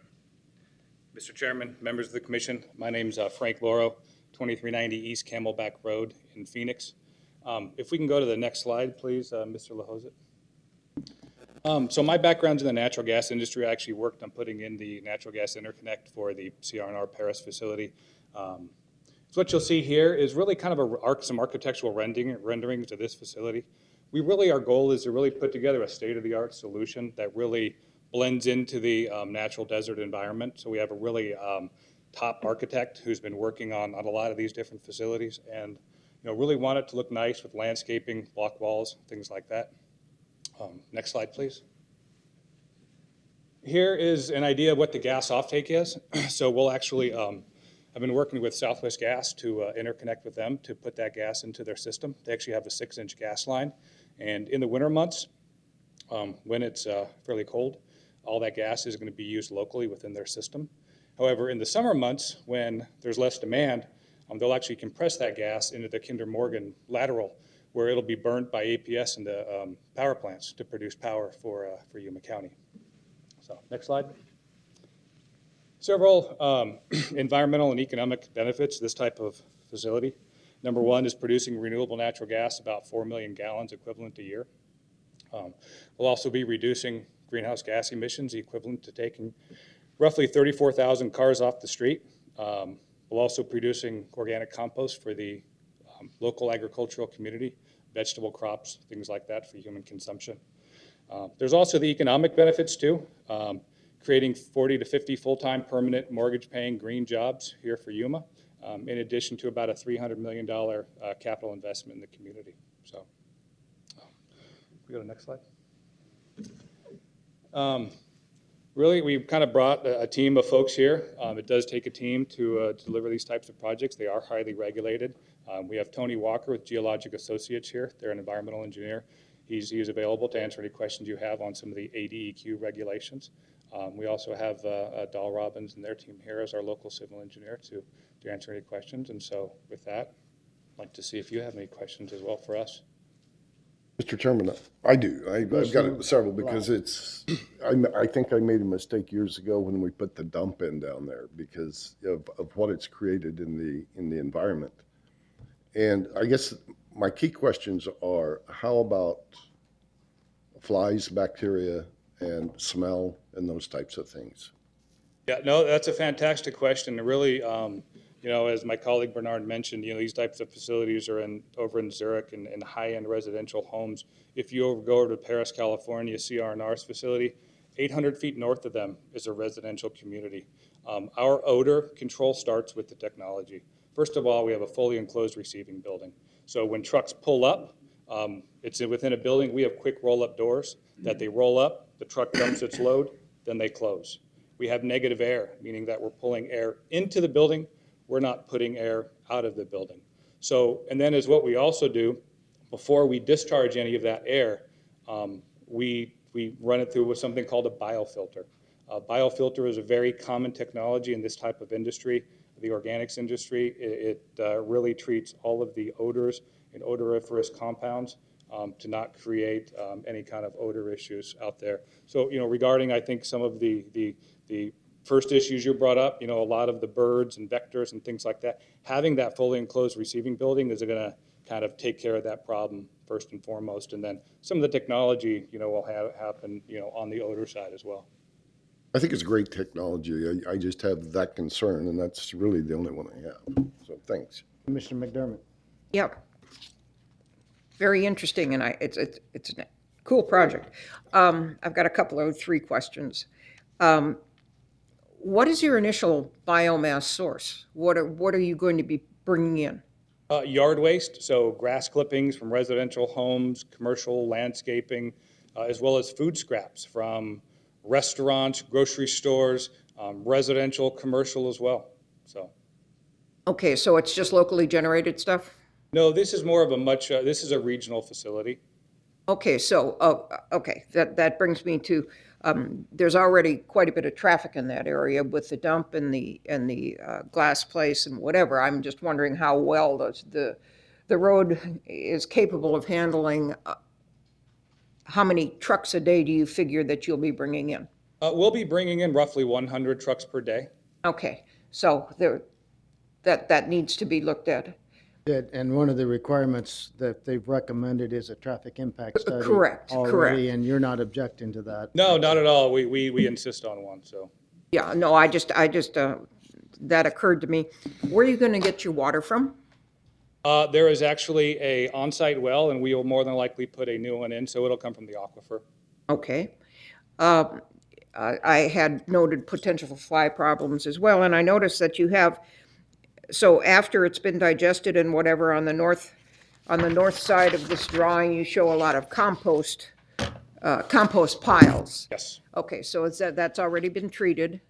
Mr. Chairman, members of the Commission, my name is Frank Loro, 2390 East Camelback Road in Phoenix. If we can go to the next slide, please, Mr. LaHoset. So my background's in the natural gas industry. I actually worked on putting in the natural gas interconnect for the CR&R Paris facility. So what you'll see here is really kind of some architectural renderings to this facility. Our goal is to really put together a state-of-the-art solution that really blends into the natural desert environment. So we have a really top architect who's been working on a lot of these different facilities, and really want it to look nice with landscaping, block walls, things like that. Next slide, please. Here is an idea of what the gas offtake is. So we'll actually, I've been working with Southwest Gas to interconnect with them to put that gas into their system. They actually have a 6-inch gas line. And in the winter months, when it's fairly cold, all that gas is going to be used locally within their system. However, in the summer months, when there's less demand, they'll actually compress that gas into the Kinder Morgan lateral, where it'll be burnt by APS and the power plants to produce power for Yuma County. So, next slide. Several environmental and economic benefits of this type of facility. Number one is producing renewable natural gas, about 4 million gallons equivalent a year. We'll also be reducing greenhouse gas emissions, equivalent to taking roughly 34,000 cars off the street. We'll also producing organic compost for the local agricultural community, vegetable crops, things like that for human consumption. There's also the economic benefits too, creating 40 to 50 full-time permanent mortgage-paying green jobs here for Yuma, in addition to about a $300 million capital investment in the community. So, we go to the next slide. Really, we've kind of brought a team of folks here. It does take a team to deliver these types of projects. They are highly regulated. We have Tony Walker with Geologic Associates here. They're an environmental engineer. He's available to answer any questions you have on some of the ADEQ regulations. We also have Dahl Robbins and their team here as our local civil engineer to answer any questions. And so with that, I'd like to see if you have any questions as well for us. Mr. Chairman, I do. I've got several because it's, I think I made a mistake years ago when we put the dump in down there because of what it's created in the environment. And I guess my key questions are, how about flies, bacteria, and smell, and those types of things? Yeah, no, that's a fantastic question. And really, you know, as my colleague Bernard mentioned, you know, these types of facilities are over in Zurich and high-end residential homes. If you go over to Paris, California, CR&R's facility, 800 feet north of them is a residential community. Our odor control starts with the technology. First of all, we have a fully enclosed receiving building. So when trucks pull up, it's within a building, we have quick roll-up doors that they roll up, the truck dumps its load, then they close. We have negative air, meaning that we're pulling air into the building, we're not putting air out of the building. So, and then is what we also do, before we discharge any of that air, we run it through with something called a biofilter. A biofilter is a very common technology in this type of industry, the organics industry. It really treats all of the odors and odoriferous compounds to not create any kind of odor issues out there. So, you know, regarding, I think, some of the first issues you brought up, you know, a lot of the birds and vectors and things like that, having that fully enclosed receiving building is going to kind of take care of that problem first and foremost. And then some of the technology, you know, will happen, you know, on the odor side as well. I think it's great technology. I just have that concern, and that's really the only one I have. So thanks. Commissioner McDermott. Yep. Very interesting, and it's a cool project. I've got a couple of three questions. What is your initial biomass source? What are you going to be bringing in? Yard waste, so grass clippings from residential homes, commercial landscaping, as well as food scraps from restaurants, grocery stores, residential, commercial as well. So. Okay, so it's just locally generated stuff? No, this is more of a this is a regional facility. Okay, so, okay, that brings me to, there's already quite a bit of traffic in that area with the dump and the glass place and whatever. I'm just wondering how well the road is capable of handling. How many trucks a day do you figure that you'll be bringing in? We'll be bringing in roughly 100 trucks per day. Okay, so that needs to be looked at. And one of the requirements that they've recommended is a traffic impact study. Correct, already, correct. And you're not objecting to that? No, not at all. We insist on one, so. Yeah, no, I just that occurred to me. Where are you going to get your water from? There is actually a on-site well, and we will more than likely put a new one in, so it'll come from the aquifer. Okay. I had noted potential for fly problems as well, and I noticed that you have, so after it's been digested and whatever, on the north side of this drawing, you show a lot of compost piles. Yes. Okay, so that's already been treated,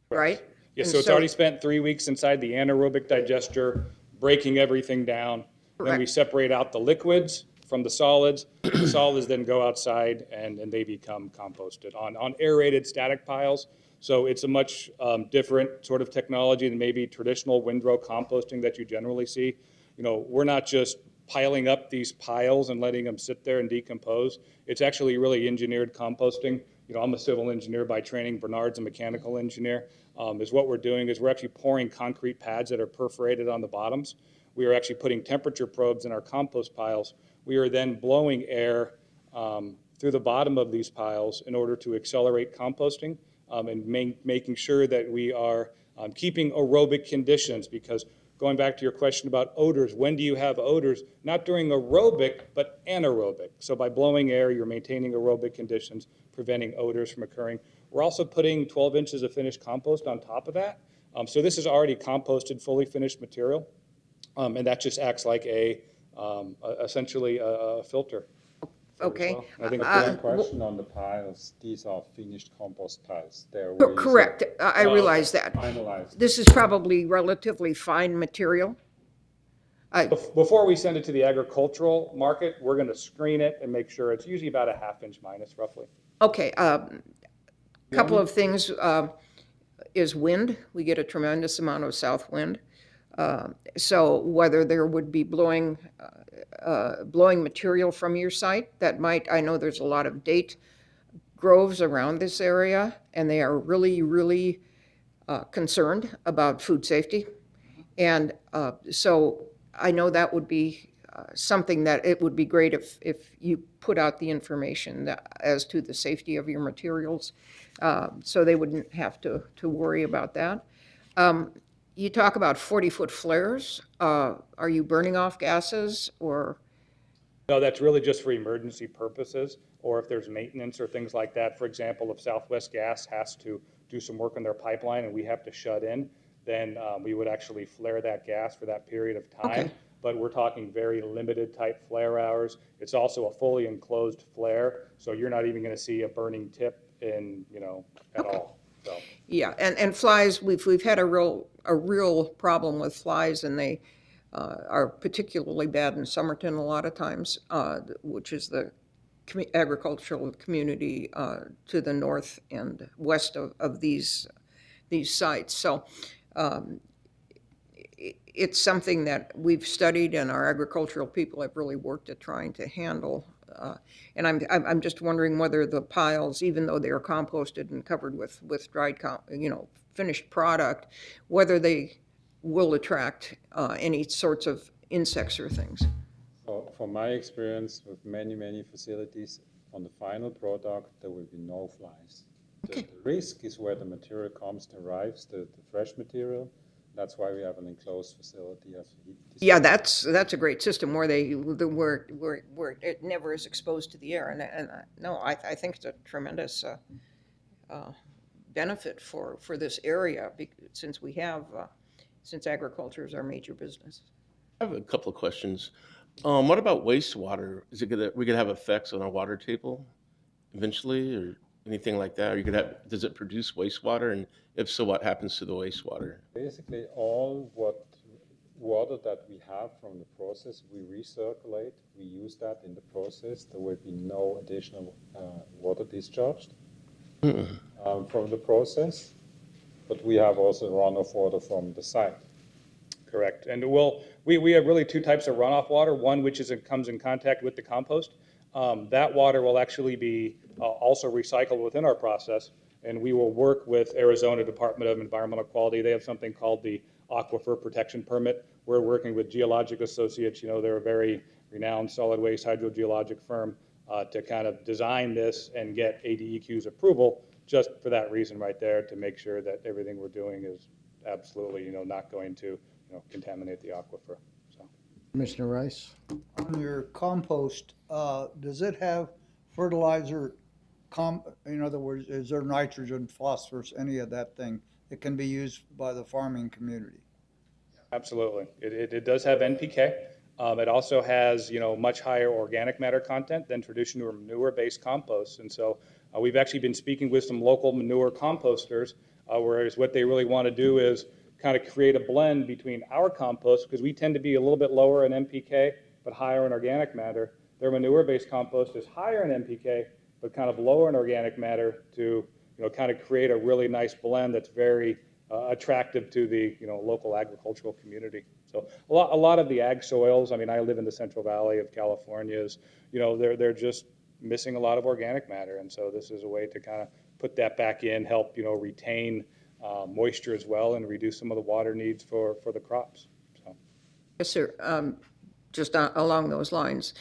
right? Yes, so it's already spent 3 weeks inside the anaerobic digester, breaking everything down. Correct. Then we separate out the liquids from the solids. The solids then go outside and they become composted on aerated static piles. So it's a much different sort of technology than maybe traditional windrow composting that you generally see. We're not just piling up these piles and letting them sit there and decompose. It's actually really engineered composting. I'm a civil engineer by training. Bernard's a mechanical engineer. Is what we're doing is we're actually pouring concrete pads that are perforated on the bottoms. We are actually putting temperature probes in our compost piles. We are then blowing air through the bottom of these piles in order to accelerate composting and making sure that we are keeping aerobic conditions, because going back to your question about odors, when do you have odors? Not during aerobic, but anaerobic. So by blowing air, you're maintaining aerobic conditions, preventing odors from occurring. We're also putting 12 inches of finished compost on top of that. So this is already composted, fully finished material, and that just acts like essentially a filter. Okay. I think a question on the piles. These are finished compost piles. They're where you Correct, say, I realize that. finalized. This is probably relatively fine material. Before we send it to the agricultural market, we're going to screen it and make sure it's usually about a ½ inch minus, roughly. Okay, couple of things is wind. We get a tremendous amount of south wind. So whether there would be blowing material from your site that might, I know there's a lot of date groves around this area, and they are really, really concerned about food safety. And so I know that would be something that it would be great if you put out the information as to the safety of your materials, so they wouldn't have to worry about that. You talk about 40-foot flares. Are you burning off gases or? No, that's really just for emergency purposes, or if there's maintenance or things like that. For example, if Southwest Gas has to do some work on their pipeline and we have to shut in, then we would actually flare that gas for that period of time. Okay. But we're talking very limited type flare hours. It's also a fully enclosed flare, so you're not even going to see a burning tip at all. So. Yeah, and flies, we've had a real problem with flies, and they are particularly bad in Somerton a lot of times, which is the agricultural community to the north and west of these sites. So it's something that we've studied, and our agricultural people have really worked at trying to handle. And I'm just wondering whether the piles, even though they are composted and covered with dried, finished product, whether they will attract any sorts of insects or things. So from my experience with many facilities, on the final product, there will be no flies. Okay. The risk is where the material arrives, the fresh material. That's why we have an enclosed facility of heat. Yeah, that's a great system where it never is exposed to the air, and no, I think it's a tremendous benefit for this area, since agriculture is our major business. I have a couple of questions. What about wastewater? Is it we could have effects on our water table eventually, or anything like that? Or does it produce wastewater, and if so, what happens to the wastewater? Basically, all water that we have from the process, we recirculate. We use that in the process. There will be no additional water discharged from the process, but we have also runoff water from the site. Correct. And we have really two types of runoff water. One, which comes in contact with the compost. That water will actually be also recycled within our process, and we will work with Arizona Department of Environmental Quality. They have something called the Aquifer Protection Permit. We're working with Geologic Associates. They're a very renowned solid waste hydrogeologic firm to kind of design this and get ADEQ's approval just for that reason right there, to make sure that everything we're doing is absolutely, not going to, contaminate the aquifer. So. Commissioner Rice? On your compost, does it have fertilizer, in other words, is there nitrogen, phosphorus, any of that thing that can be used by the farming community? Absolutely. It does have NPK. It also has, much higher organic matter content than traditional manure-based compost. And so we've actually been speaking with some local manure composters, whereas what they really want to do is kind of create a blend between our compost, because we tend to be a little bit lower in NPK, but higher in organic matter. Their manure-based compost is higher in NPK, but kind of lower in organic matter to kind of create a really nice blend that's very attractive to the, local agricultural community. So a lot of the ag soils, I mean, I live in the Central Valley of California's, they're just missing a lot of organic matter. And so this is a way to kind of put that back in, help, retain moisture as well and reduce some of the water needs for the crops. So. Yes, sir. Just along those lines,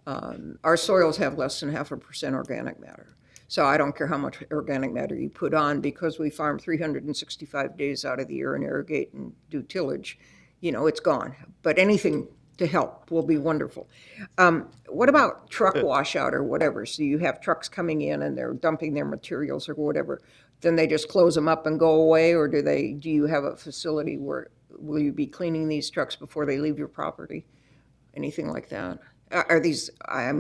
our soils have less than 0.5% organic matter. So I don't care how much organic matter you put on, because we farm 365 days out of the year and irrigate and do tillage, it's gone. But anything to help will be wonderful. What about truck washout or whatever? So you have trucks coming in and they're dumping their materials or whatever. Then they just close them up and go away, or do you have a facility where will you be cleaning these trucks before they leave your property? Anything like that? Are these, I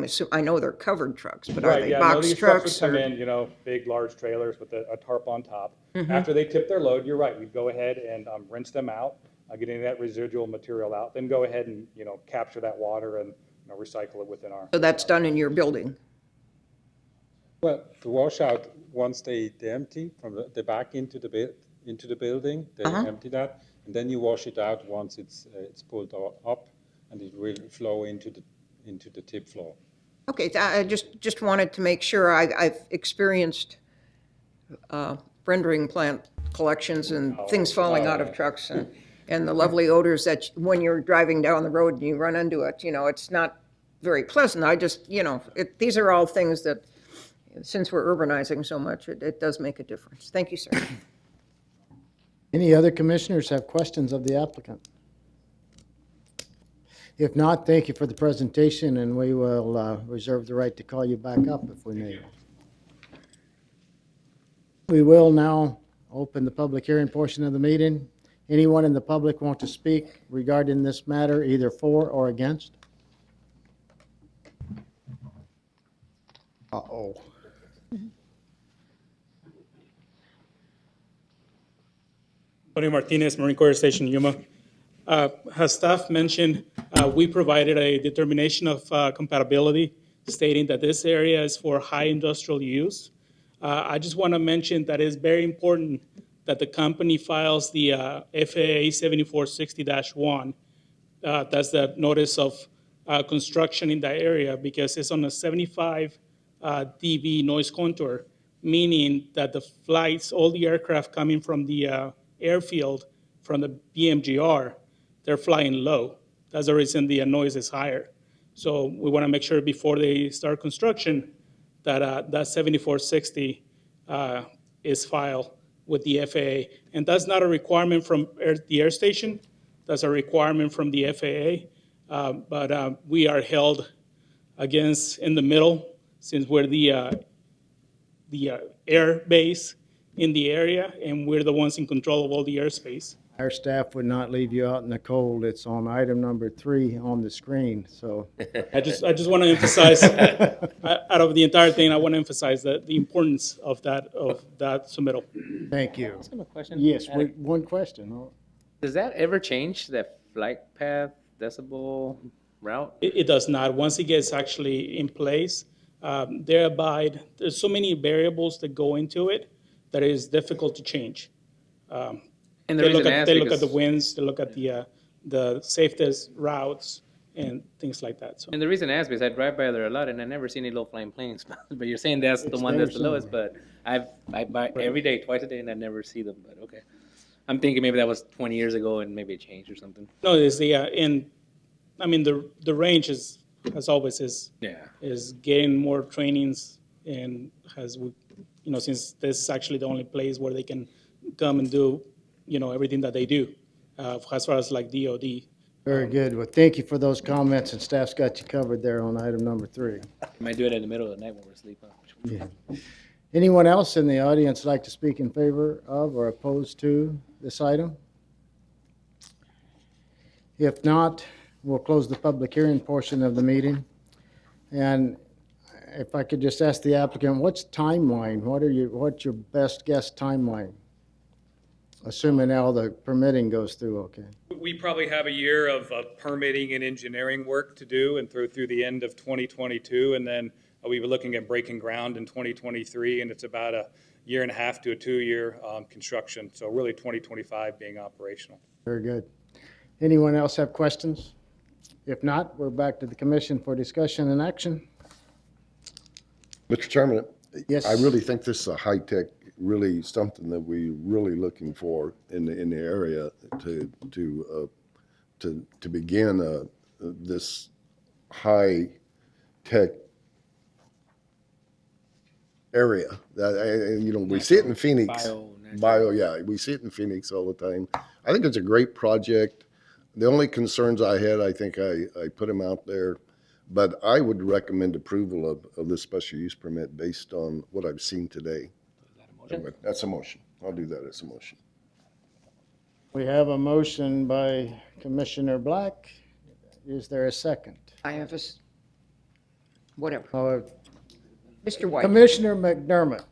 know they're covered trucks, but are they box these trucks? Would come in, big, large trailers with a tarp on top. After they tip their load, you're right, we'd go ahead and rinse them out, getting that residual material out, then go ahead and, capture that water and recycle it within our. So that's done in your building? Well, the washout, once they empty from the back into the building, they empty that, and then you wash it out once it's pulled up, and it will flow into the tip floor. Okay, I just wanted to make sure. I've experienced rendering plant collections and things falling out of trucks and the lovely odors that when you're driving down the road and you run into it, it's not very pleasant. I just, these are all things that, since we're urbanizing so much, it does make a difference. Thank you, sir. Any other commissioners have questions of the applicant? If not, thank you for the presentation, and we will reserve the right to call you back up if we need. We will now open the public hearing portion of the meeting. Anyone in the public want to speak regarding this matter, either for or against? Uh-oh. Tony Martinez, Marine Corps Station, Yuma. As staff mentioned, we provided a determination of compatibility stating that this area is for high industrial use. I just want to mention that it's very important that the company files the FAA 7460-1. That's the notice of construction in that area, because it's on a 75 dB noise contour, meaning that the flights, all the aircraft coming from the airfield, from the BMGR, they're flying low. That's the reason the noise is higher. So we want to make sure before they start construction that that 7460 is filed with the FAA. And that's not a requirement from the air station. That's a requirement from the FAA. But we are held against in the middle, since we're the air base in the area, and we're the ones in control of all the airspace. Our staff would not leave you out in the cold. It's on item number 3 on the screen, so. I just want to emphasize, out of the entire thing, I want to emphasize the importance of that submittal. Thank you. I have a question. Yes, one question. Does that ever change that flight path, decibel, route? It does not. Once it gets actually in place, there's so many variables that go into it that it is difficult to change. And they look at the winds, they look at the safest routes and things like that. So. And the reason I ask is I drive by there a lot, and I never see any low flying planes. But you're saying that's the one that's the lowest. But I buy every day, twice a day, and I never see them. But okay, I'm thinking maybe that was 20 years ago, and maybe it changed or something. No, it's the range is, as always, is getting more trainings, and since this is actually the only place where they can come and do everything that they do, as far as like DOD. Very good. Well, thank you for those comments, and staff's got you covered there on item number 3. Might do it in the middle of the night when we're asleep. Yeah. Anyone else in the audience like to speak in favor of or opposed to this item? If not, we'll close the public hearing portion of the meeting. And if I could just ask the applicant, what's timeline? What's your best guess timeline? Assuming all the permitting goes through okay. We probably have a year of permitting and engineering work to do, and through the end of 2022, and then we were looking at breaking ground in 2023, and it's about year and a half to a 2-year construction. So really 2025 being operational. Very good. Anyone else have questions? If not, we're back to the commission for discussion and action. Mr. Chairman, Yes. I really think this is a high-tech, really something that we're really looking for in the area to begin this high-tech area. We see it in Phoenix. We see it in Phoenix all the time. I think it's a great project. The only concerns I had, I think I put them out there, but I would recommend approval of this special use permit based on what I've seen today. That's a motion. I'll do that as a motion. We have a motion by Commissioner Black. Is there a second? I have whatever. Uh, Mr. White. Commissioner McDermott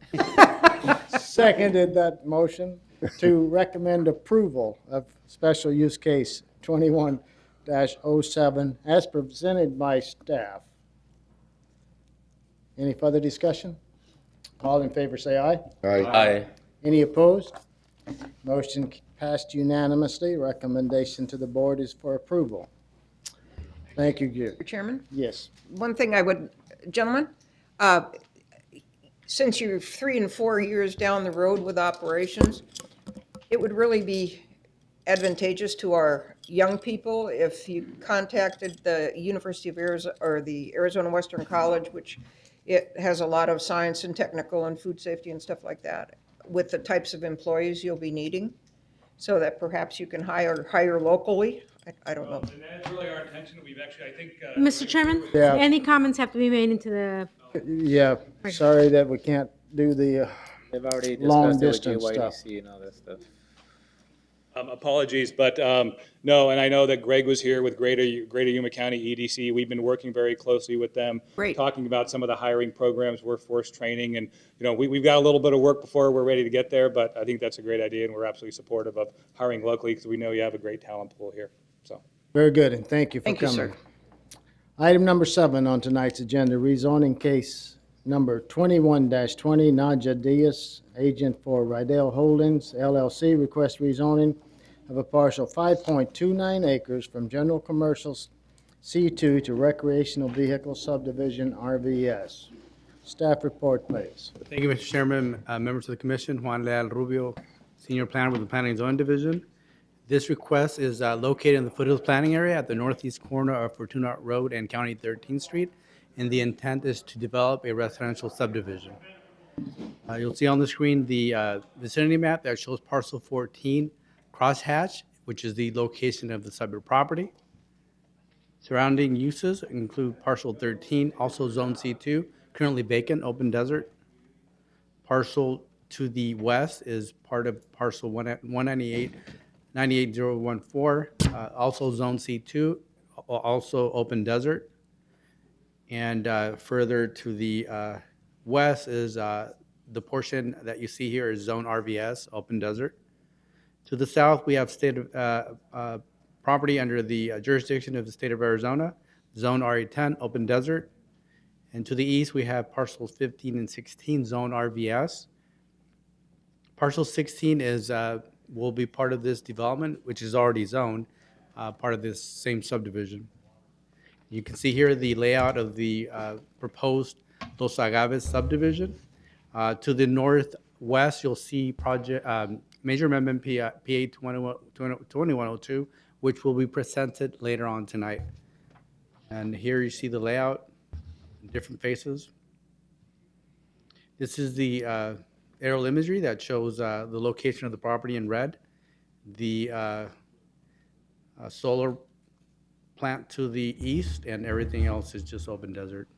seconded that motion to recommend approval of special use case 21-07 as presented by staff. Any further discussion? All in favor say aye. Aye. Any opposed? Motion passed unanimously. Recommendation to the board is for approval. Thank you, Gary. Mr. Chairman? Yes. One thing I would, gentlemen, since you're 3 and 4 years down the road with operations, it would really be advantageous to our young people if you contacted the University of Arizona or the Arizona Western College, which it has a lot of science and technical and food safety and stuff like that, with the types of employees you'll be needing, so that perhaps you can hire locally. I don't know. And that's really our intention. We've actually, I think. Mr. Chairman, Yeah. any comments have to be made into the, Yeah, sorry that we can't do the They've already long discussed it with distance stuff. JYDC and all that stuff. Apologies, but no, and I know that Greg was here with Greater Yuma County EDC. We've been working very closely with them, Great. talking about some of the hiring programs, workforce training, and we've got a little bit of work before we're ready to get there. But I think that's a great idea, and we're absolutely supportive of hiring locally because we know you have a great talent pool here. So Very good, and thank you for Thank you, coming. sir. Item number 7 on tonight's agenda, rezoning case number 21-20, Naja Diaz, agent for Rydell Holdings LLC, requests rezoning of a parcel 5.29 acres from general commercial C2 to recreational vehicle subdivision RVS. Staff report, please. Thank you, Mr. Chairman, members of the commission. Juan Leal Rubio, Senior Planner with the Planning and Zoning Division. This request is located in the Foothills Planning Area at the northeast corner of Fortuna Road and County 13th Street, and the intent is to develop a residential subdivision. You'll see on the screen the vicinity map that shows parcel 14 crosshatch, which is the location of the subject property. Surrounding uses include parcel 13, also zone C2, currently vacant, open desert. Parcel to the west is part of parcel 98014, also zone C2, also open desert. And further to the west is the portion that you see here is zone RVS, open desert. To the south, we have state of property under the jurisdiction of the state of Arizona, zone RE10, open desert. And to the east, we have parcels 15 and 16, zone RVS. Parcel 16 is will be part of this development, which is already zoned, part of this same subdivision. You can see here the layout of the proposed Los Agaves subdivision. To the northwest, you'll see project Major Amendment PA 2102, which will be presented later on tonight. And here you see the layout, different faces. This is the aerial imagery that shows the location of the property in red. The solar plant to the east, and everything else is just open desert.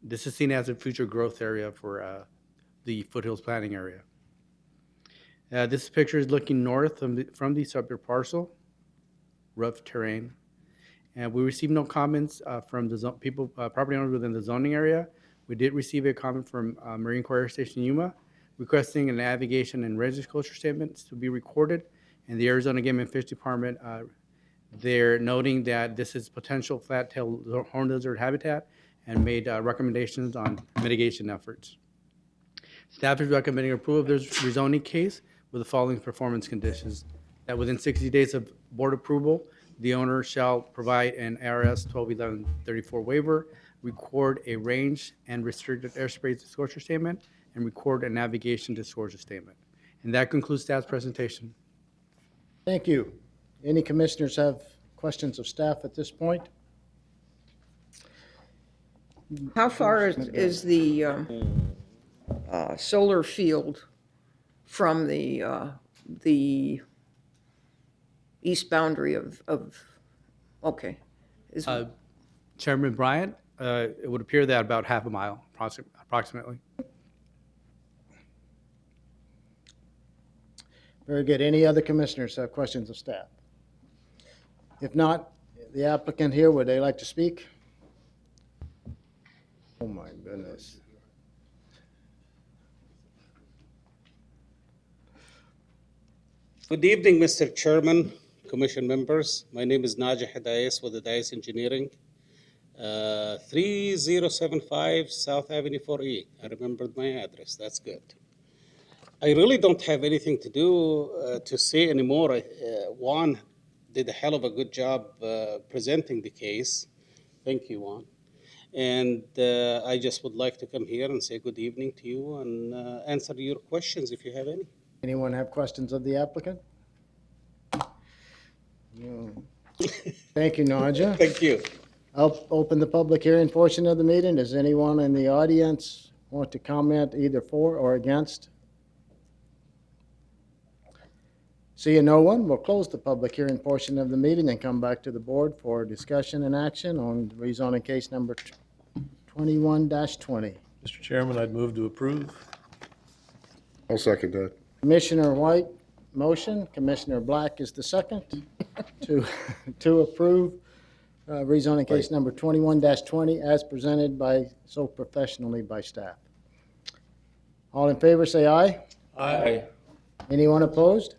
This is seen as a future growth area for the Foothills Planning Area. This picture is looking north from the subject parcel, rough terrain. And we received no comments from the property owners within the zoning area. We did receive a comment from Marine Corps Air Station Yuma requesting a navigation and register statements to be recorded. And the Arizona Game and Fish Department, they're noting that this is potential flat-tailed horned lizard habitat and made recommendations on mitigation efforts. Staff is recommending approval of this rezoning case with the following performance conditions. That within 60 days of board approval, the owner shall provide an ARS 121134 waiver, record a range and restricted airspace disclosure statement, and record a navigation disclosure statement. And that concludes staff's presentation. Thank you. Any commissioners have questions of staff at this point? How far is the solar field from the east boundary of, okay. Chairman Bryant, it would appear that about half a mile approximately. Very good. Any other commissioners have questions of staff? If not, the applicant here, would they like to speak? Oh, my goodness. Good evening, Mr. Chairman, Commission members. My name is Naji Hidayes with the Dice Engineering. 3075 South Avenue 4E. I remembered my address. That's good. I really don't have anything to do to say anymore. Juan did a hell of a good job presenting the case. Thank you, Juan. And I just would like to come here and say good evening to you and answer your questions if you have any. Anyone have questions of the applicant? No. Thank you, Naja. Thank you. I'll open the public hearing portion of the meeting. Does anyone in the audience want to comment either for or against? Seeing no one, we'll close the public hearing portion of the meeting and come back to the board for discussion and action on rezoning case number 21-20. Mr. Chairman, I'd move to approve. I'll second that. Commissioner White, motion. Commissioner Black is the second to approve rezoning case number 21-20 as presented so professionally by staff. All in favor, say aye. Aye. Anyone opposed?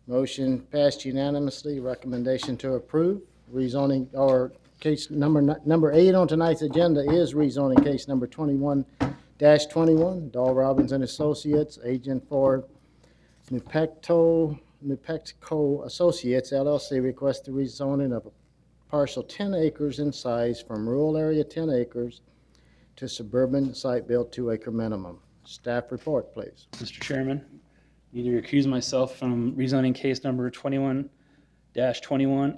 Motion passed unanimously. Recommendation to approve rezoning, or case number 8 on tonight's agenda is rezoning case number 21-21. Dahl Robbins and Associates, agent for Nupecto Associates LLC, requests the rezoning of a parcel 10 acres in size from rural area 10 acres to suburban site built 2 acre minimum. Staff report, please. Mr. Chairman, need to recuse myself from rezoning case number 21-21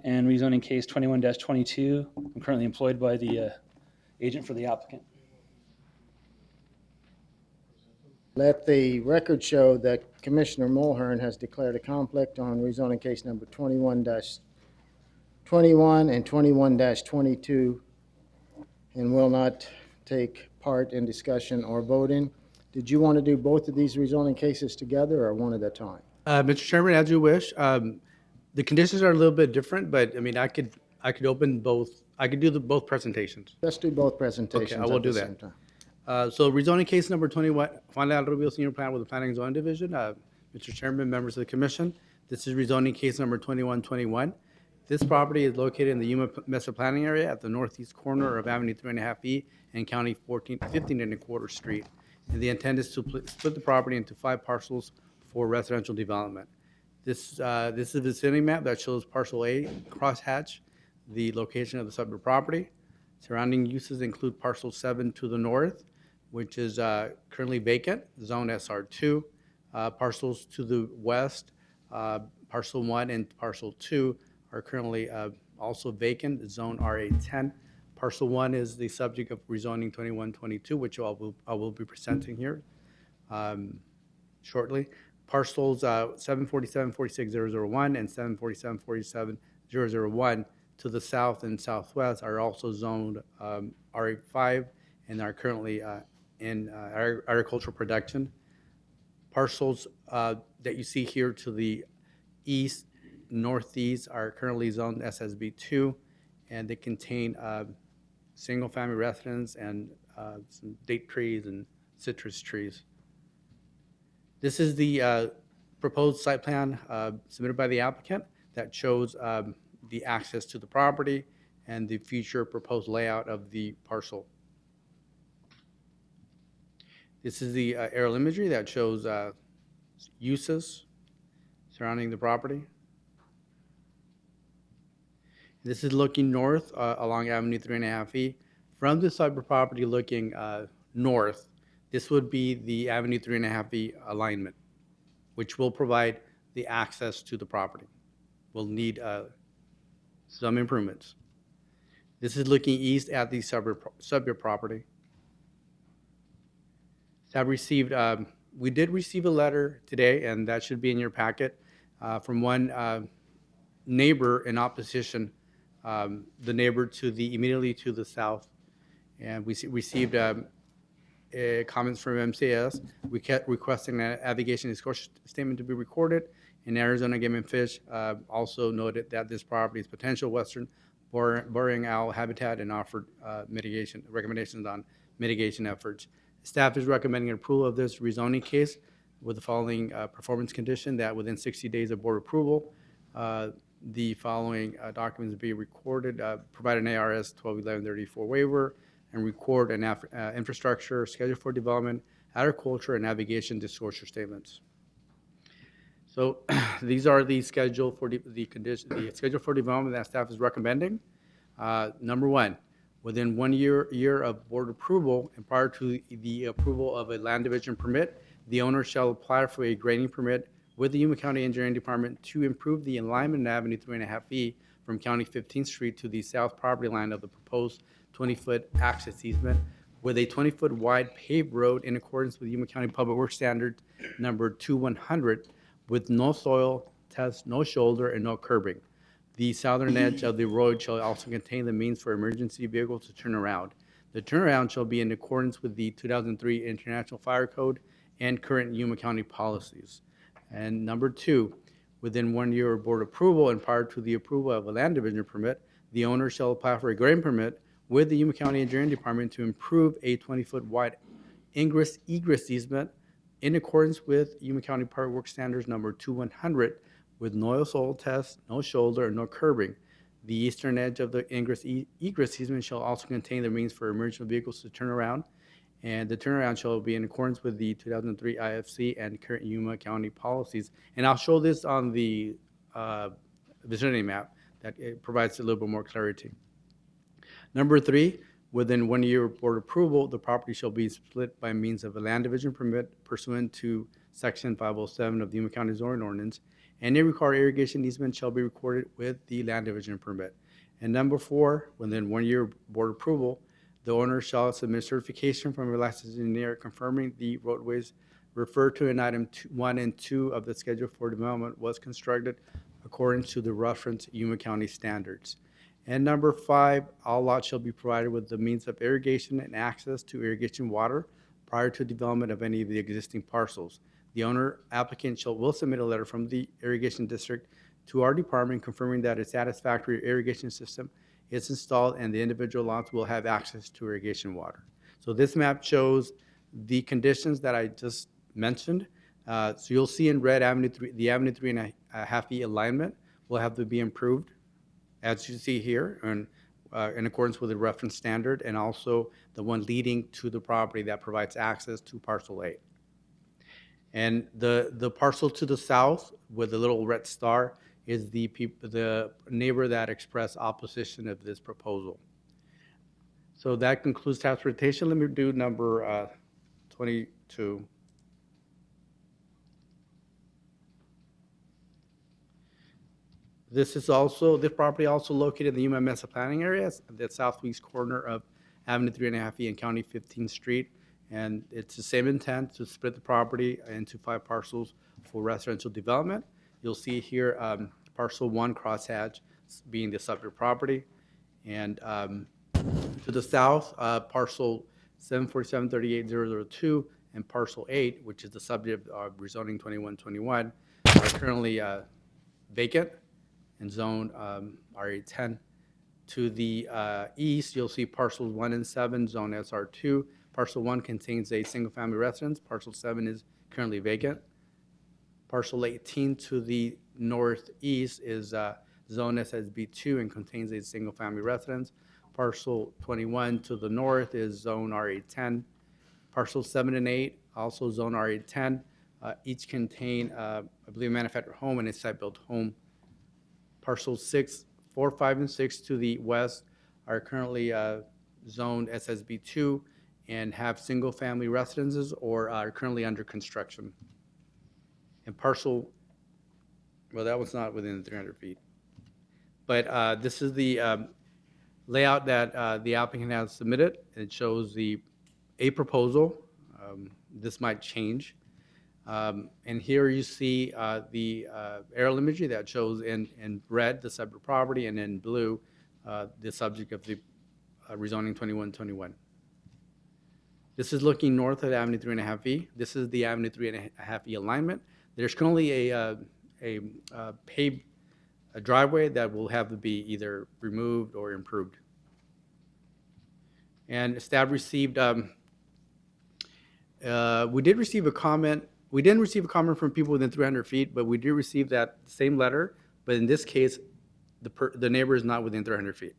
and rezoning case 21-22. I'm currently employed by the agent for the applicant. Let the record show that Commissioner Mulhern has declared a conflict on rezoning case number 21-21 and 21-22 and will not take part in discussion or voting. Did you want to do both of these rezoning cases together or one at a time? Mr. Chairman, as you wish. The conditions are a little bit different, but I mean, I could open both. I could do both presentations. Let's do both presentations. Okay, I will at do the that. same time. So rezoning case number 21, Juan Leal Rubio, Senior Plan with the Planning and Zoning Division. Mr. Chairman, members of the commission, this is rezoning case number 2121. This property is located in the Yuma Mesa Planning Area at the northeast corner of Avenue 3.5E and County 15 1/4 Street. And the intent is to split the property into 5 parcels for residential development. This is a vicinity map that shows parcel A, crosshatch, the location of the subject property. Surrounding uses include parcel 7 to the north, which is currently vacant, zone SR2. Parcels to the west, parcel 1 and parcel 2 are currently also vacant, zone RA10. Parcel 1 is the subject of rezoning 2122, which I will be presenting here shortly. Parcels 747-46001 and 747-47001 to the south and southwest are also zoned RA5 and are currently in agricultural production. Parcels that you see here to the east, northeast are currently zoned SSB2, and they contain single-family residence and some date trees and citrus trees. This is the proposed site plan submitted by the applicant that shows the access to the property and the future proposed layout of the parcel. This is the aerial imagery that shows uses surrounding the property. This is looking north along Avenue 3.5E. From the side of the property looking north, this would be the Avenue 3.5E alignment, which will provide the access to the property. We'll need some improvements. This is looking east at the suburb property. Staff received, we did receive a letter today, and that should be in your packet, from one neighbor in opposition, the neighbor immediately to the south. And we received comments from MCS. We kept requesting an navigation discourse statement to be recorded. And Arizona Game and Fish also noted that this property is potential western burying owl habitat and offered recommendations on mitigation efforts. Staff is recommending approval of this rezoning case with the following performance condition: that within 60 days of board approval, the following documents be recorded: provide an ARS 121134 waiver, and record an infrastructure schedule for development, agriculture, and navigation disclosure statements. So these are the schedule for the schedule for development that staff is recommending. Number one, within 1 year of board approval and prior to the approval of a land division permit, the owner shall apply for a grading permit with the Yuma County Engineering Department to improve the alignment of Avenue 3.5E from County 15th Street to the south property line of the proposed 20-foot access easement with a 20-foot wide paved road in accordance with Yuma County Public Works Standard number 2100 with no soil test, no shoulder, and no curbing. The southern edge of the road shall also contain the means for emergency vehicles to turn around. The turnaround shall be in accordance with the 2003 International Fire Code and current Yuma County policies. And number two, within 1 year of board approval and prior to the approval of a land division permit, the owner shall apply for a grading permit with the Yuma County Engineering Department to improve a 20-foot wide ingress-egress easement in accordance with Yuma County Public Works Standards number 2100 with no soil test, no shoulder, and no curbing. The eastern edge of the egress easement shall also contain the means for emergency vehicles to turn around, and the turnaround shall be in accordance with the 2003 IFC and current Yuma County policies. And I'll show this on the vicinity map that it provides a little bit more clarity. Number three, within 1 year of board approval, the property shall be split by means of a land division permit pursuant to Section 507 of the Yuma County zoning ordinance. Any required irrigation easement shall be recorded with the land division permit. And number four, within 1 year of board approval, the owner shall submit certification from a licensed engineer confirming the roadways referred to in item 1 and 2 of the schedule for development was constructed according to the referenced Yuma County standards. And number five, all lots shall be provided with the means of irrigation and access to irrigation water prior to development of any of the existing parcels. The owner applicant will submit a letter from the irrigation district to our department confirming that a satisfactory irrigation system is installed and the individual lots will have access to irrigation water. So this map shows the conditions that I just mentioned. So you'll see in red the Avenue 3.5E alignment will have to be improved, as you see here, and in accordance with the reference standard, and also the one leading to the property that provides access to parcel 8. And the parcel to the south with the little red star is the neighbor that expressed opposition of this proposal. So that concludes staff's presentation. Let me do number 22. This property also located in the Yuma Mesa planning area, at the southwest corner of Avenue 3.5E and County 15th Street. And it's the same intent to split the property into 5 parcels for residential development. You'll see here parcel 1 crosshatch being the subject property. And to the south, parcel 747-38002 and parcel 8, which is the subject of rezoning 2121, are currently vacant and zone RA10. To the east, you'll see parcels 1 and 7, zone SR2. Parcel 1 contains a single-family residence. Parcel 7 is currently vacant. Parcel 18 to the northeast is zone SSB2 and contains a single-family residence. Parcel 21 to the north is zone RA10. Parcels 7 and 8, also zone RA10, each contain, I believe, a manufactured home and a site-built home. Parcels 6, 4, 5, and 6 to the west are currently zoned SSB2 and have single-family residences or are currently under construction. And parcel, well, that was not within 300 feet. But this is the layout that the applicant has submitted. It shows a proposal. This might change. And here you see the aerial imagery that shows in red the separate property and in blue the subject of the rezoning 2121. This is looking north of Avenue 3.5E. This is the Avenue 3.5E alignment. There's currently a paved driveway that will have to be either removed or improved. And staff received, we did receive a comment. We didn't receive a comment from people within 300 feet, but we did receive that same letter. But in this case, the neighbor is not within 300 feet.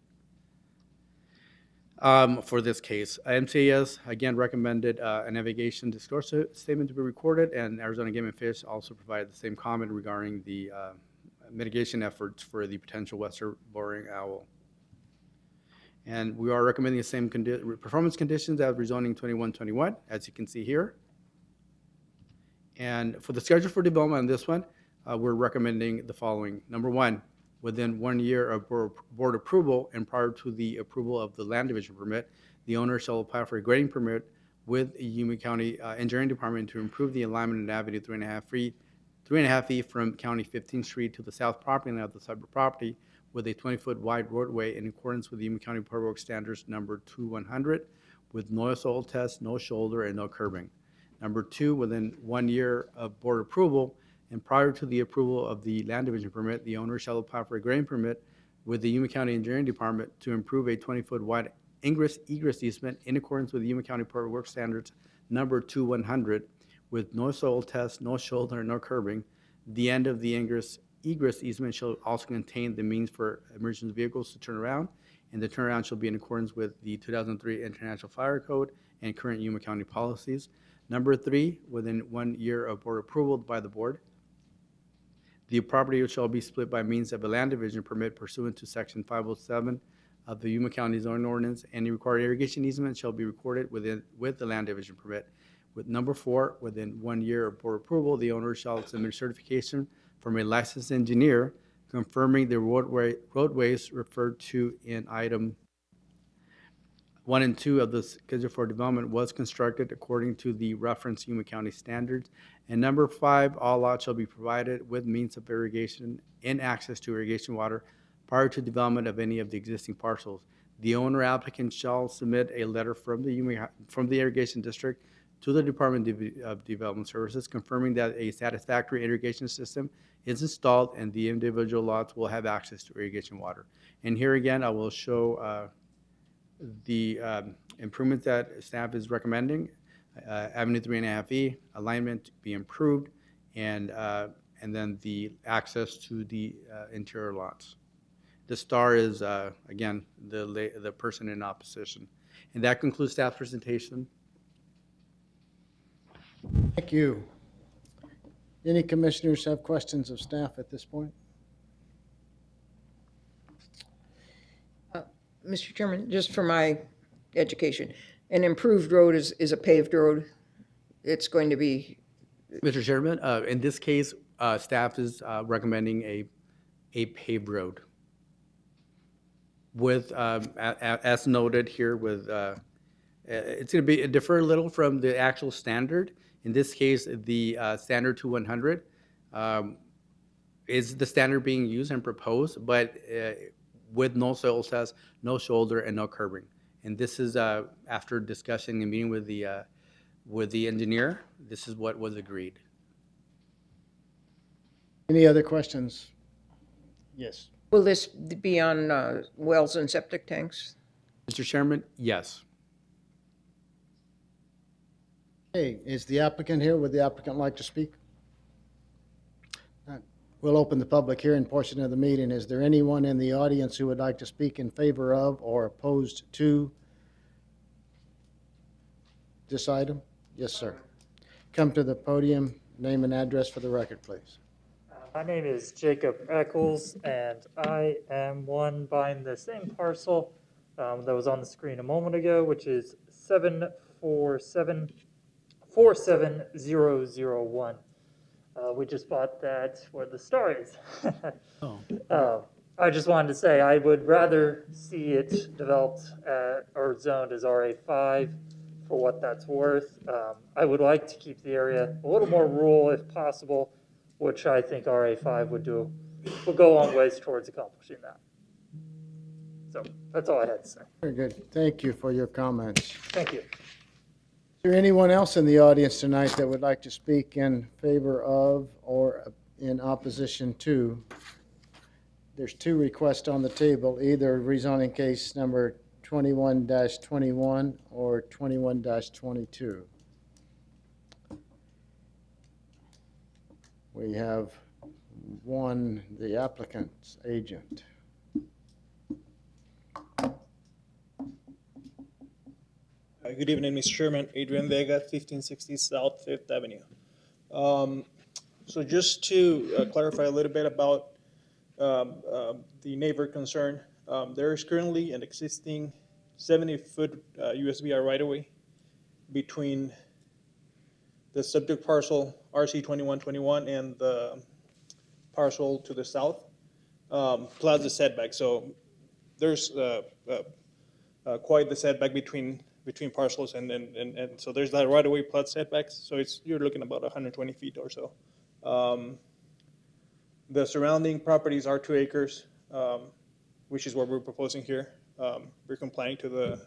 For this case, MCAS again recommended a navigation disclosure statement to be recorded, and Arizona Game and Fish also provided the same comment regarding the mitigation efforts for the potential western boring owl. And we are recommending the same performance conditions as rezoning 2121, as you can see here. And for the schedule for development on this one, we're recommending the following. Number one, within 1 year of board approval and prior to the approval of the land division permit, the owner shall apply for a grading permit with the Yuma County Engineering Department to improve the alignment of Avenue 3.5 feet from County 15th Street to the south property line of the separate property with a 20-foot wide roadway in accordance with the Yuma County Public Works Standards number 2100 with no soil test, no shoulder, and no curbing. Number two, within 1 year of board approval and prior to the approval of the land division permit, the owner shall apply for a grading permit with the Yuma County Engineering Department to improve a 20-foot wide ingress easement in accordance with the Yuma County Public Works Standards number 2100 with no soil test, no shoulder, no curbing. The end of the egress easement shall also contain the means for emergency vehicles to turn around, and the turnaround shall be in accordance with the 2003 International Fire Code and current Yuma County policies. Number three, within 1 year of board approval by the board, the property shall be split by means of a land division permit pursuant to Section 507 of the Yuma County zoning ordinance. Any required irrigation easement shall be recorded with the land division permit. With number four, within 1 year of board approval, the owner shall submit certification from a licensed engineer confirming the roadways referred to in item 1 and 2 of the schedule for development was constructed according to the reference Yuma County standards. And number 5, all lots shall be provided with means of irrigation and access to irrigation water prior to development of any of the existing parcels. The owner applicant shall submit a letter from the irrigation district to the Department of Development Services confirming that a satisfactory irrigation system is installed and the individual lots will have access to irrigation water. And here again, I will show the improvements that staff is recommending. Avenue 3.5E alignment to be improved, and then the access to the interior lots. The star is again the person in opposition, and that concludes staff's presentation. Thank you. Any commissioners have questions of staff at this point? Mr. Chairman, just for my education, an improved road is a paved road. It's going to be... Mr. Chairman, in this case, staff is recommending a paved road with, as noted here, with it's going to be differ a little from the actual standard. In this case, the standard 2100 is the standard being used and proposed, but with no soil test, no shoulder, and no curbing. And this is after discussing and meeting with the engineer. This is what was agreed. Any other questions? Yes. Will this be on wells and septic tanks? Mr. Chairman, yes. Okay, is the applicant here? Would the applicant like to speak? We'll open the public hearing portion of the meeting. Is there anyone in the audience who would like to speak in favor of or opposed to this item? Yes, sir. Come to the podium, name and address for the record, please. My name is Jacob Eccles, and I am one buying the same parcel that was on the screen a moment ago, which is 747-47001. We just bought that where the star is. I just wanted to say I would rather see it developed or zoned as RA5 for what that's worth. I would like to keep the area a little more rural if possible, which I think RA5 would go a long ways towards accomplishing that. So that's all I had to say. Very good. Thank you for your comments. Thank you. Is there anyone else in the audience tonight that would like to speak in favor of or in opposition to? There's two requests on the table, either rezoning case number 21-21 or 21-22. We have one, the applicant's agent. Good evening, Mr. Chairman. Adrian Vega, 1560 South 5th Avenue. So just to clarify a little bit about the neighbor concern, there is currently an existing 70-foot USVI right-of-way between the subject parcel RC 2121 and the parcel to the south, plus the setback. So there's quite the setback between parcels, and so there's that right away plus setbacks. So you're looking about 120 feet or so. The surrounding properties are 2 acres, which is what we're proposing here. We're complying to the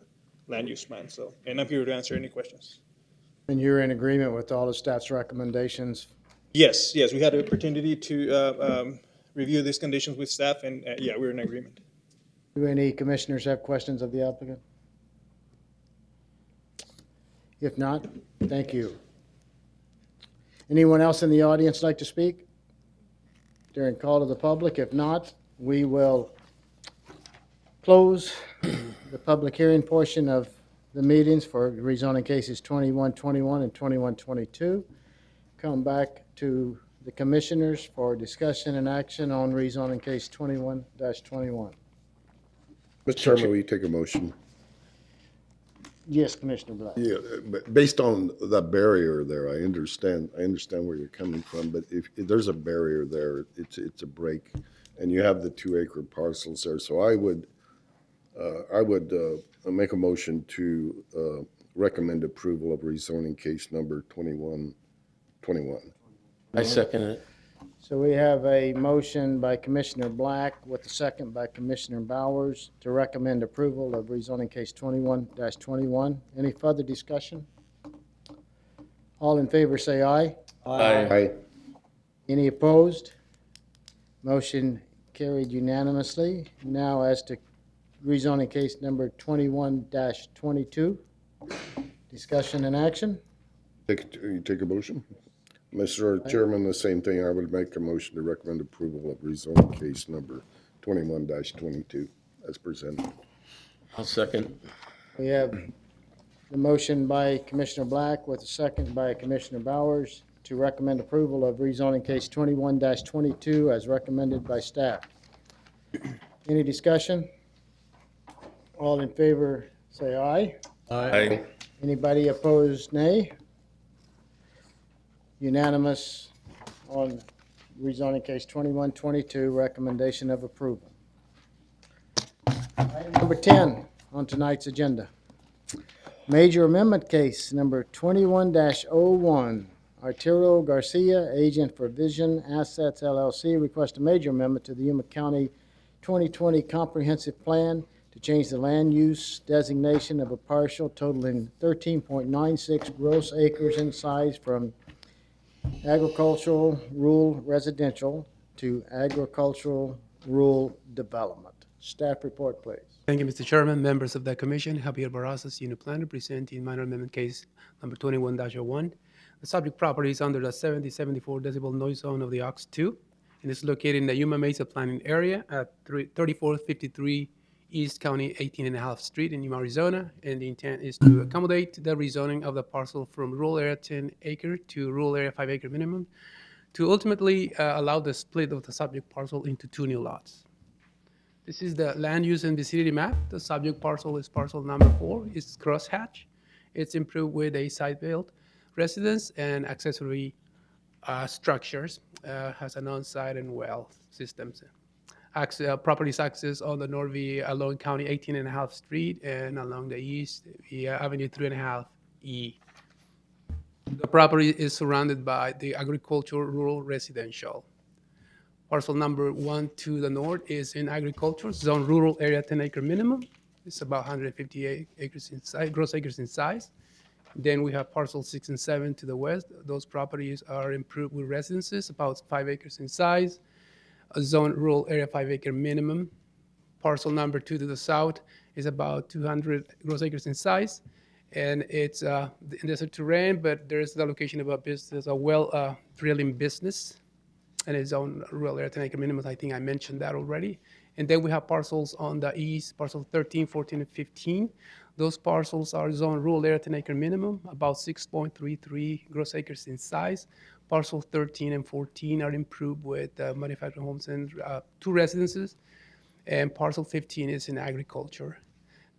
land use plan. So, and I'm here to answer any questions. And you're in agreement with all the staff's recommendations? Yes, we had an opportunity to review these conditions with staff, and yeah, we're in agreement. Do any commissioners have questions of the applicant? If not, thank you. Anyone else in the audience like to speak during call to the public? If not, we will close the public hearing portion of the meetings for rezoning cases 2121 and 2122. Come back to the commissioners for discussion and action on rezoning case 21-21. Mr. Chairman, will you take a motion? Yes, Commissioner Black. Yeah, but based on that barrier there, I understand where you're coming from, but if there's a barrier there, it's a break, and you have the 2-acre parcels there, so I would make a motion to recommend approval of rezoning case number 2121. I second it. So we have a motion by Commissioner Black with a second by Commissioner Bowers to recommend approval of rezoning case 21-21. Any further discussion? All in favor say aye. Aye. Any opposed? Motion carried unanimously. Now as to rezoning case number 21-22. Discussion and action. You take a motion? Mr. Chairman, the same thing. I would make a motion to recommend approval of rezoning case number 21-22 as presented. I'll second. We have the motion by Commissioner Black with a second by Commissioner Bowers to recommend approval of rezoning case 21-22 as recommended by staff. Any discussion? All in favor say aye. Aye. Anybody opposed, nay? Unanimous on rezoning case 21-22, recommendation of approval. Item number 10 on tonight's agenda. Major amendment case number 21-01. Arturo Garcia, agent for Vision Assets LLC, requests a major amendment to the Yuma County 2020 Comprehensive Plan to change the land use designation of a parcel totaling 13.96 gross acres in size from agricultural rural residential to agricultural rural development. Staff report, please. Thank you, Mr. Chairman, members of the commission. Javier Barraza, senior planner, presenting minor amendment case number 21-01. The subject property is under the 70-74 decibel noise zone of the OX2, and is located in the Yuma Mesa planning area at 3453 East County 18.5 Street in Yuma, Arizona, and the intent is to accommodate the rezoning of the parcel from rural area 10 acre to rural area 5 acre minimum to ultimately allow the split of the subject parcel into 2 new lots. This is the land use and vicinity map. The subject parcel is parcel number 4. It's crosshatch. It's improved with a site-built residence and accessory structures, has an on-site and well systems. Properties access on the north via along County 18.5 Street and along the east via Avenue 3.5 E. The property is surrounded by the agricultural rural residential. Parcel number 1 to the north is in agriculture, zone rural area 10 acre minimum. It's about 158 acres in size, gross acres in size. Then we have parcel 6 and 7 to the west. Those properties are improved with residences, about 5 acres in size. A zone rural area 5 acre minimum. Parcel number 2 to the south is about 200 gross acres in size. And it's desert terrain, but there is the location of a business, a well drilling business. And it's zone rural area 10 acre minimum. I think I mentioned that already. And then we have parcels on the east, parcel 13, 14, and 15. Those parcels are zone rural area 10 acre minimum, about 6.33 gross acres in size. Parcel 13 and 14 are improved with manufactured homes and 2 residences. And parcel 15 is in agriculture.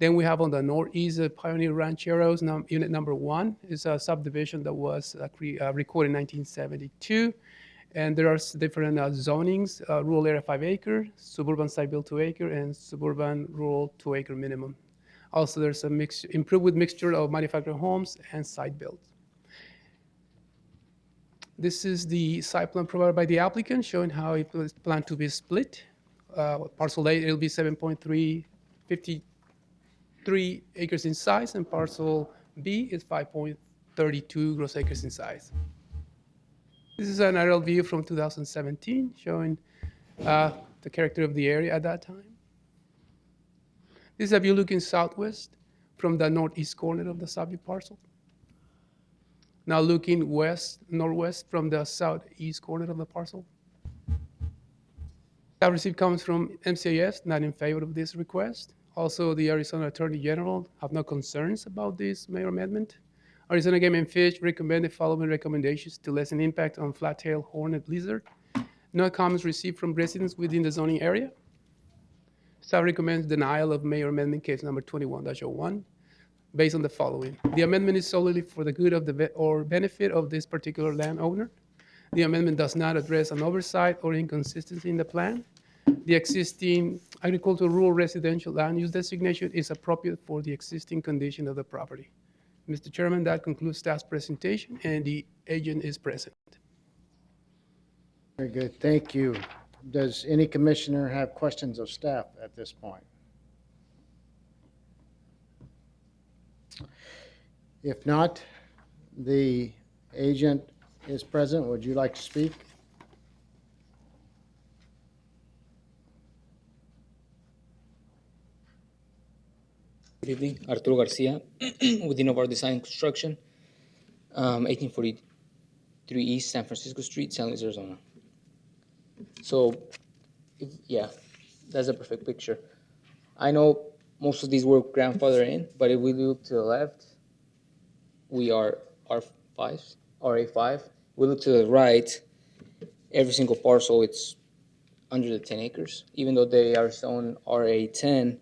Then we have on the northeast, Pioneer Rancheros, unit number 1 is a subdivision that was recorded in 1972. And there are different zonings, rural area 5 acre, suburban site built 2 acre, and suburban rural 2 acre minimum. Also, there's a improved with mixture of manufactured homes and site built. This is the site plan provided by the applicant showing how it was planned to be split. Parcel A, it'll be 7.353 acres in size, and parcel B is 5.32 gross acres in size. This is an aerial view from 2017 showing the character of the area at that time. This is a view looking southwest from the northeast corner of the subject parcel. Now looking northwest from the southeast corner of the parcel. I received comments from MCAS not in favor of this request. Also, the Arizona Attorney General have no concerns about this mayor amendment. Arizona Game and Fish recommend the following recommendations to lessen impact on flat-tailed hornet lizard. No comments received from residents within the zoning area. Staff recommends denial of mayor amendment case number 21-01 based on the following. The amendment is solely for the good of the or benefit of this particular landowner. The amendment does not address an oversight or inconsistency in the plan. The existing agricultural rural residential land use designation is appropriate for the existing condition of the property. Mr. Chairman, that concludes staff's presentation, and the agent is present. Very good, thank you. Does any commissioner have questions of staff at this point? If not, the agent is present. Would you like to speak? Good evening, Arturo Garcia with Innovar Design Construction, 1843 East San Francisco Street, San Luis, Arizona. So, yeah, that's a perfect picture. I know most of these were grandfathered in, but if we look to the left, we are R5, RA5. We look to the right, every single parcel, it's under the 10 acres. Even though they are shown RA10,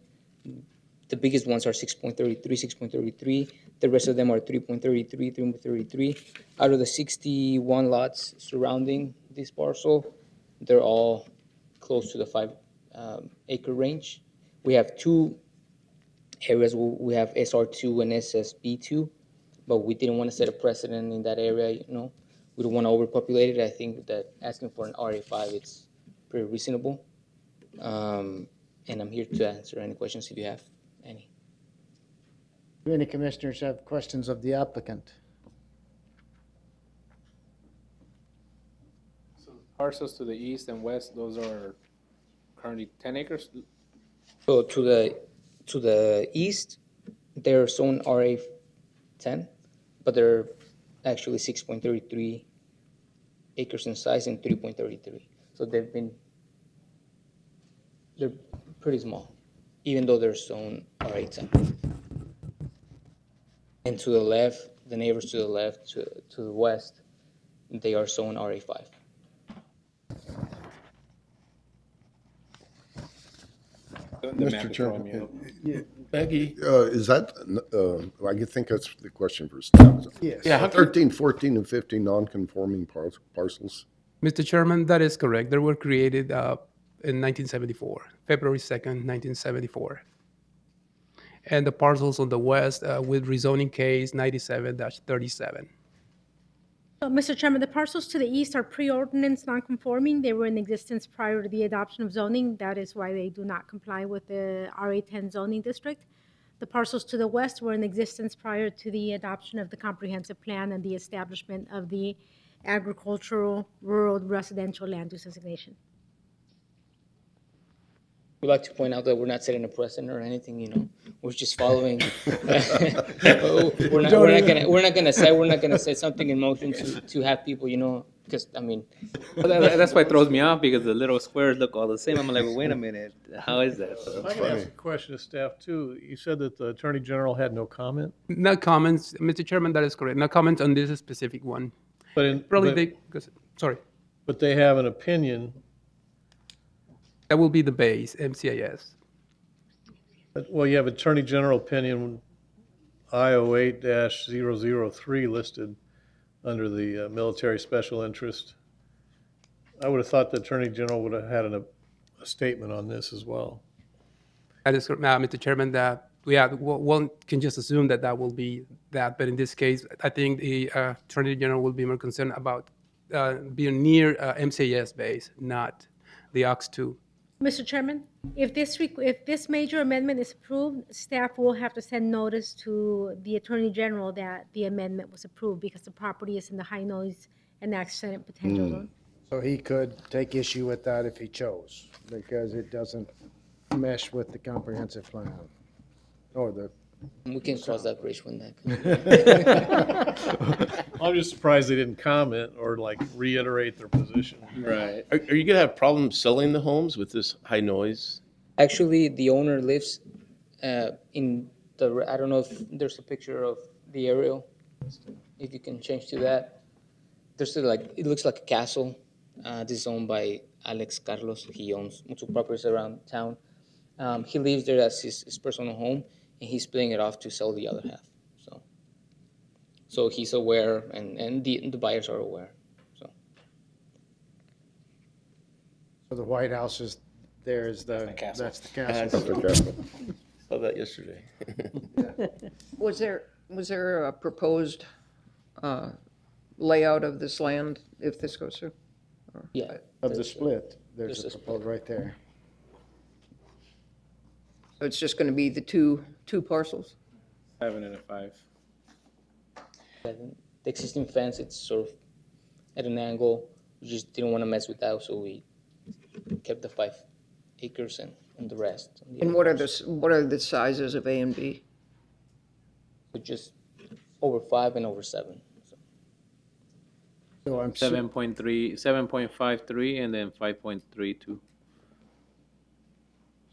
the biggest ones are 6.33, 6.33. The rest of them are 3.33, 3.33. Out of the 61 lots surrounding this parcel, they're all close to the 5 acre range. We have 2 areas where we have SR2 and SSB2, but we didn't want to set a precedent in that area, you know. We don't want to overpopulate it. I think that asking for an RA5, it's pretty reasonable. And I'm here to answer any questions if you have any. Do any commissioners have questions of the applicant? So parcels to the east and west, those are currently 10 acres? So to the east, they're zone RA10, but they're actually 6.33 acres in size and 3.33. So they're pretty small. even though they're zone R810. And to the left, the neighbors to the left, to the west, they are zone RA5. Mr. Chairman, Becky? Is that, I think that's the question for staff. Yes. Yeah, how come- 13, 14, and 15 non-conforming parcels? Mr. Chairman, that is correct. They were created in 1974, February 2nd, 1974. And the parcels on the west with rezoning case 97-37. So, Mr. Chairman, the parcels to the east are pre-ordinance non-conforming. They were in existence prior to the adoption of zoning. That is why they do not comply with the RA10 zoning district. The parcels to the west were in existence prior to the adoption of the comprehensive plan and the establishment of the agricultural, rural, residential land use designation. We'd like to point out that we're not setting a precedent or anything, you know. We're just following. we're not gonna set something in motion to have people, you know, because I mean. That's why it throws me off, because the little squares look all the same. I'm like, well, wait a minute, how is that? I can ask a question of staff too. You said that the Attorney General had no comment? No comments, Mr. Chairman, that is correct. No comments on this specific one. But sorry. But they have an opinion. That will be the base, MCIS. Well, you have Attorney General opinion I08-003 listed under the military special interest. I would have thought the Attorney General would have had a statement on this as well. That is correct, Mr. Chairman, that one can just assume that that will be that, but in this case, I think the Attorney General will be more concerned about being near MCIS base, not the OX2. Mr. Chairman, if this major amendment is approved, staff will have to send notice to the Attorney General that the amendment was approved because the property is in the high noise and accident potential zone. So he could take issue with that if he chose, because it doesn't mesh with the comprehensive plan or the. We can cross that bridge when that comes. I'm just surprised they didn't comment or like reiterate their position. Right. Are you gonna have problems selling the homes with this high noise? Actually, the owner lives in the. I don't know if there's a picture of the aerial. If you can change to that, there's it looks like a castle. This is owned by Alex Carlos. He owns multiple properties around town. He lives there as his personal home, and he's splitting it off to sell the other half. So he's aware, and the buyers are aware. So the White House is there is the castle. That's the castle. Saw that yesterday. Was there a proposed layout of this land if this goes through? Or- Yeah. Of the split, there's a proposal right there. So it's just going to be the two parcels? 7 and a 5. The existing fence, it's sort of at an angle. We just didn't want to mess with that, so we kept the 5 acres and the rest. And what are the sizes of A and B? So just over 5 and over 7. So I'm 7.3, 7.53, and then 5.32.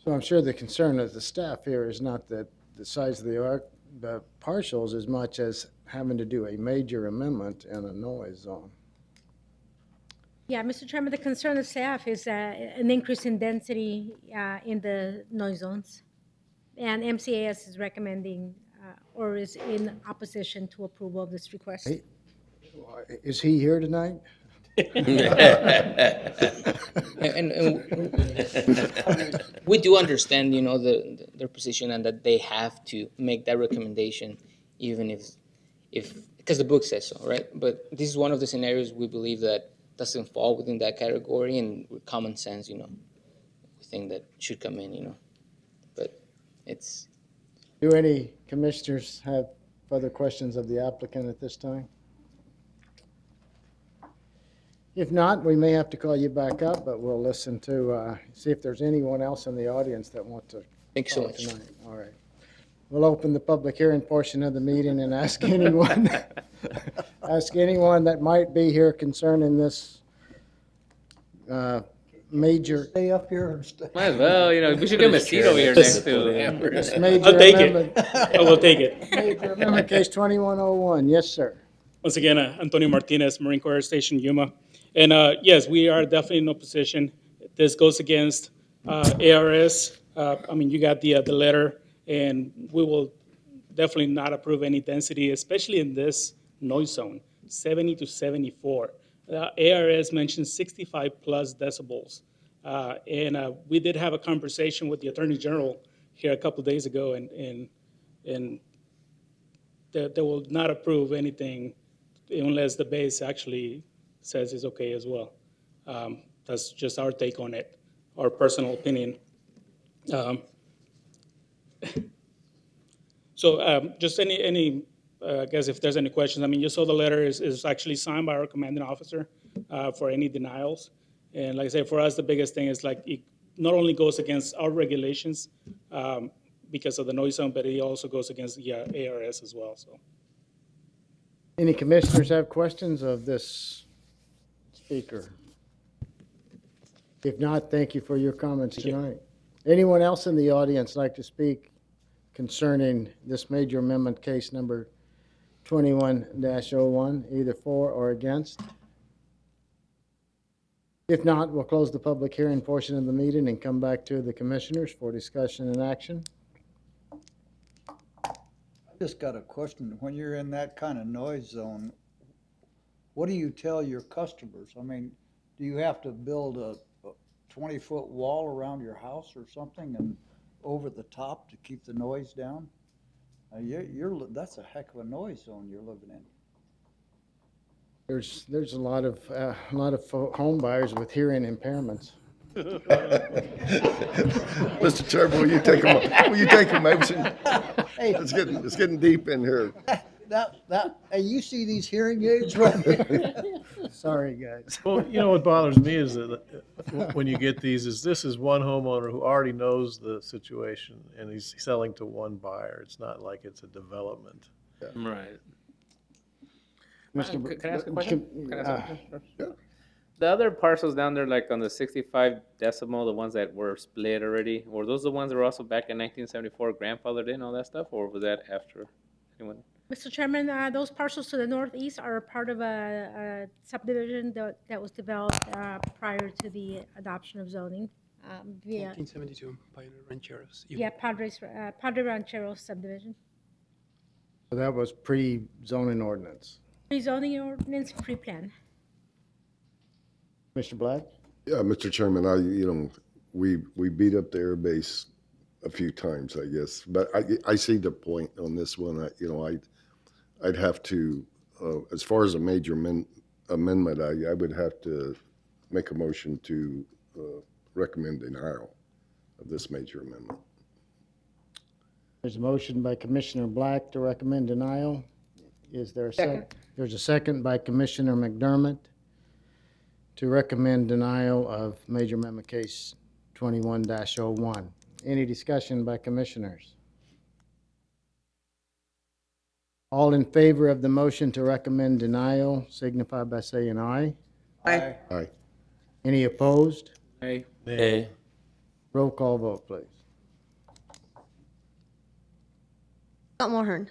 So I'm sure the concern of the staff here is not that the size of the parcels as much as having to do a major amendment in a noise zone. Yeah, Mr. Chairman, the concern of staff is an increase in density in the noise zones. And MCAS is recommending or is in opposition to approval of this request. Hey, is he here tonight? and we do understand, you know, their position and that they have to make that recommendation, even if because the book says so, right? But this is one of the scenarios we believe that doesn't fall within that category, and with common sense, you know, we think that should come in, you know. But it's. Do any commissioners have further questions of the applicant at this time? If not, we may have to call you back up, but we'll listen to, see if there's anyone else in the audience that want to. Thanks so much. Tonight. All right. We'll open the public hearing portion of the meeting and ask anyone, that might be here concerning this major. Stay up here and stay. Might as well, you know, we should give him a seat over here next to Amber. This major I'll take it. amendment. I will take it. Major amendment case 2101. Yes, sir. Once again, Antonio Martinez, Marine Corps Station Yuma. And yes, we are definitely in opposition. This goes against ARS. I mean, you got the letter, and we will definitely not approve any density, especially in this noise zone, 70 to 74. ARS mentioned 65 plus decibels. And we did have a conversation with the Attorney General here a couple of days ago, and they will not approve anything unless the base actually says it's okay as well. That's just our take on it, our personal opinion. So just any I guess if there's any questions, I mean, you saw the letter is actually signed by our commanding officer for any denials. And like I say, for us, the biggest thing is like it not only goes against our regulations because of the noise zone, but it also goes against the ARS as well. So. Any commissioners have questions of this speaker? If not, thank you for your comments tonight. Anyone else in the audience like to speak concerning this major amendment case number 21-01, either for or against? If not, we'll close the public hearing portion of the meeting and come back to the commissioners for discussion and action. I just got a question. When you're in that kind of noise zone, what do you tell your customers? I mean, do you have to build a 20-foot wall around your house or something and over the top to keep the noise down? That's a heck of a noise zone you're living in. There's a lot of home buyers with hearing impairments. Mr. Chairman, will you take a motion? Hey, It's getting deep in here. Hey, you see these hearing aids right here? Sorry, guys. Well, you know what bothers me is that when you get these, this is one homeowner who already knows the situation and he's selling to one buyer. It's not like it's a development. Right. Mr. Can I ask a question? Can I ask a question first? Yeah. The other parcels down there, like on the 65 decimal, the ones that were split already, were those the ones that were also back in 1974 grandfathered in, all that stuff, or was that after? Anyone? Mr. Chairman, those parcels to the northeast are part of a subdivision that was developed prior to the adoption of zoning via 1972, Pioneer Rancheros. Padre Rancheros subdivision. So that was pre-zoning ordinance. Pre-zoning ordinance, pre-plan. Mr. Black? Yeah, Mr. Chairman, we beat up the airbase a few times, I guess, but I see the point on this one. I'd have to, as far as a major amendment, I would have to make a motion to recommend denial of this major amendment. There's a motion by Commissioner Black to recommend denial. Is there a second? There's a second by Commissioner McDermott to recommend denial of major amendment case 21-01. Any discussion by commissioners? All in favor of the motion to recommend denial signify by saying aye. Aye. Aye. Any opposed? Hey. Nay. Roll call vote, please. Scott Mulhern.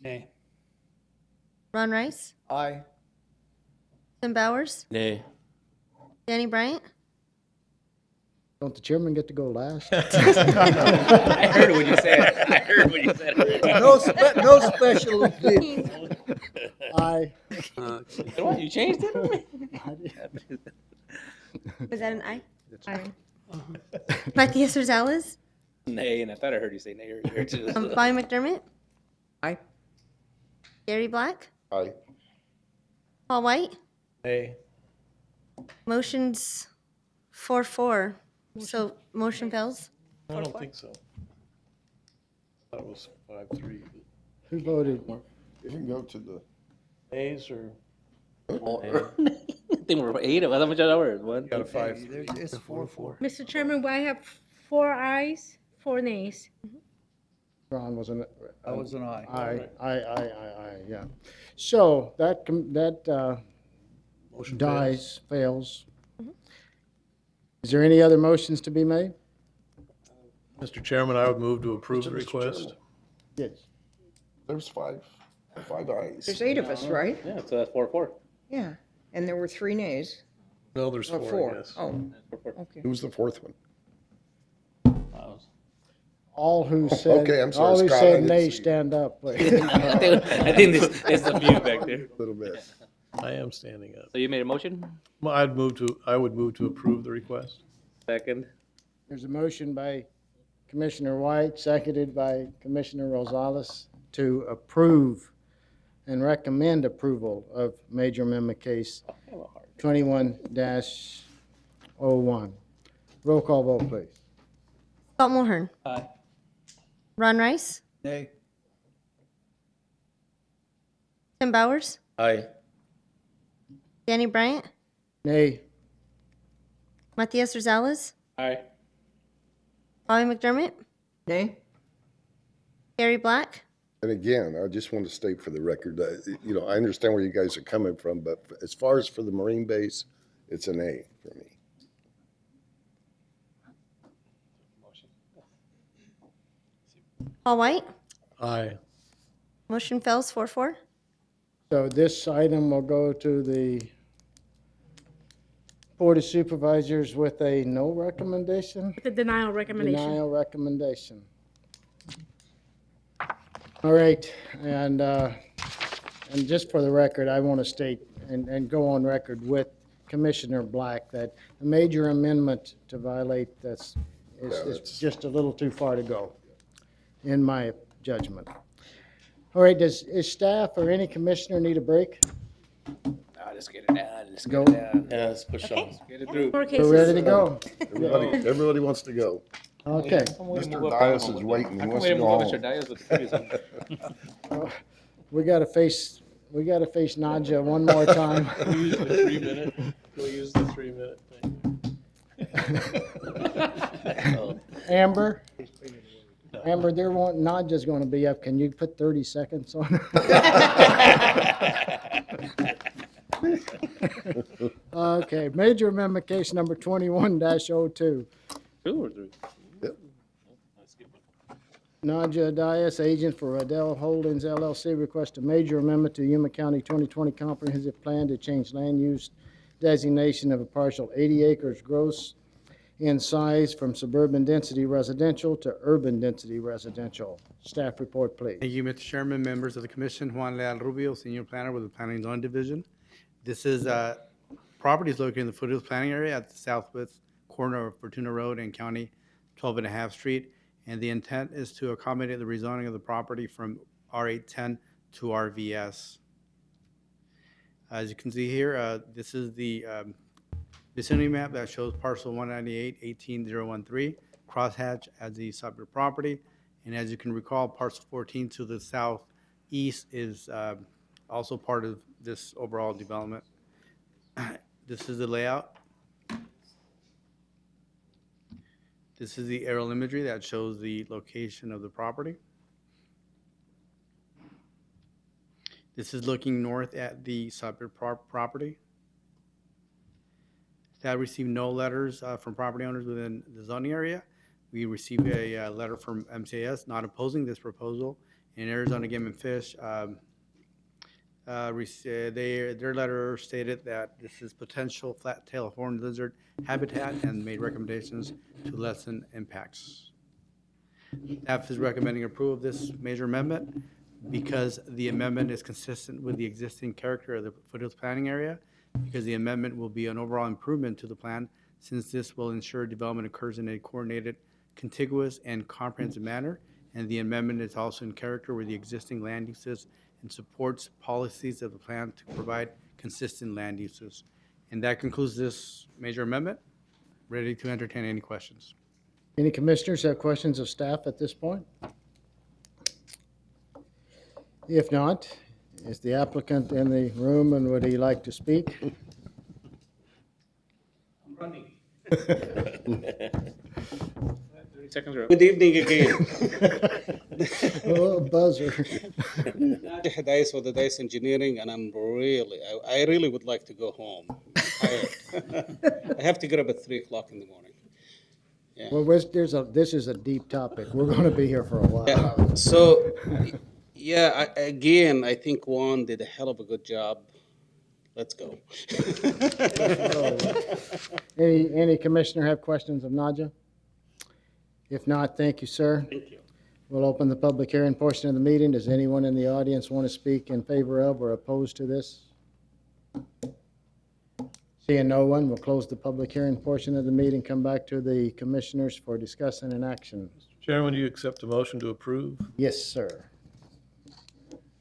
Nay. Ron Rice. Aye. Tim Bowers. Nay. Danny Bryant. Don't the chairman get to go last? I heard what you said. No special. Aye. What, you changed it? Was that an aye? Aye. Matias Rosales. Nay, and I thought I heard you say nay earlier too. Bonnie McDermott. Aye. Gary Black. Aye. Paul White. Nay. Motion's 4-4. So motion fails. I don't think so. I thought it was 5-3. Who voted? You can go to the Nays or? I think we're 8. How much are we? One. Got a 5. It's 4-4. Mr. Chairman, I have 4 ayes, 4 nays. Ron wasn't. I was an aye. Aye, yeah. So that Motion dies, fails. Is there any other motions to be made? Mr. Chairman, I would move to approve the Mr. request. Chairman, Yes. There's five ayes. There's 8 of us, right? Yeah, so that's 4-4. Yeah, and there were 3 nays. No, there's Or four, I guess. Oh, okay. Who's the fourth one? All who said, Okay, I'm sorry, all who Scott, I said didn't nay, see you. stand up, I please. think there's a few back there. A little bit. I am standing up. So you made a motion? Well, I would move to approve the request. Second. There's a motion by Commissioner White, seconded by Commissioner Rosales to approve and recommend approval of major amendment case 21-01. Roll call vote, please. Scott Mulhern. Aye. Ron Rice. Nay. Tim Bowers. Aye. Danny Bryant. Nay. Matias Rosales. Aye. Bobby McDermott. Nay? Gary Black. And again, I just want to state for the record that, you know, I understand where you guys are coming from, but as far as for the Marine base, it's an A for me. Paul White. Aye. Motion fails 4-4. So this item will go to the Board of Supervisors with a no recommendation? The denial recommendation. Denial recommendation. All right, and just for the record, I want to state and go on record with Commissioner Black that a major amendment to violate this is just a little too far to go, in my judgment. All right, is staff or any commissioner need a break? Let's get it down. Let's Go. get it down. Yeah, let's push on. Get it through. More We're cases. ready to go. Everybody wants to go. Okay. Mr. Dias is waiting. He How come wants we to didn't go move Mr. home. Dias with the previous one? We gotta face Nadja one more time. Can we use the 3-minute? Can we use the 3-minute thing? Amber, they're wanting, Nadja's gonna be up. Can you put 30 seconds on? Okay, major amendment case number 21-02. 2 or 3? Nadja Dias, agent for Adele Holdings LLC, requests a major amendment to Yuma County 2020 Comprehensive Plan to change land use designation of a partial 80 acres gross in size from suburban density residential to urban density residential. Staff report, please. Thank you, Mr. Chairman, members of the commission. Juan Leal Rubio, Senior Planner with the Planning and Zoning Division. This is property is located in the foothills planning area at the southwest corner of Fortuna Road and County 12.5 Street. And the intent is to accommodate the rezoning of the property from R810 to RVS. As you can see here, this is the vicinity map that shows parcel 198-18013, crosshatch as the subject property. And as you can recall, parcel 14 to the southeast is also part of this overall development. This is the layout. This is the aerial imagery that shows the location of the property. This is looking north at the subject property. Staff received no letters from property owners within the zoning area. We received a letter from MCAS not opposing this proposal. And Arizona Game and Fish, their letter stated that this is potential flat-tailed horned lizard habitat and made recommendations to lessen impacts. Staff is recommending approval of this major amendment because the amendment is consistent with the existing character of the foothills planning area, because the amendment will be an overall improvement to the plan, since this will ensure development occurs in a coordinated, contiguous, and comprehensive manner, and the amendment is also in character with the existing land uses and supports policies of the plan to provide consistent land uses. And that concludes this major amendment. Ready to entertain any questions. Any commissioners have questions of staff at this point? If not, is the applicant in the room and would he like to speak? I'm running. 30 seconds are up. Good evening again. Oh, buzzer. Dice with the Dice Engineering, and I really would like to go home. I tired. I have to get up at 3 o'clock in the morning. Yeah. Well, this is a deep topic. We're going to be here for a while. Yeah. So, yeah, again, I think Juan did a hell of a good job. Let's go. Any commissioner have questions of Nadja? If not, thank you, sir. Thank you. We'll open the public hearing portion of the meeting. Does anyone in the audience want to speak in favor of or opposed to this? Seeing no one, we'll close the public hearing portion of the meeting, come back to the commissioners for discussion and action. Chairman, do you accept a motion to approve? Yes, sir.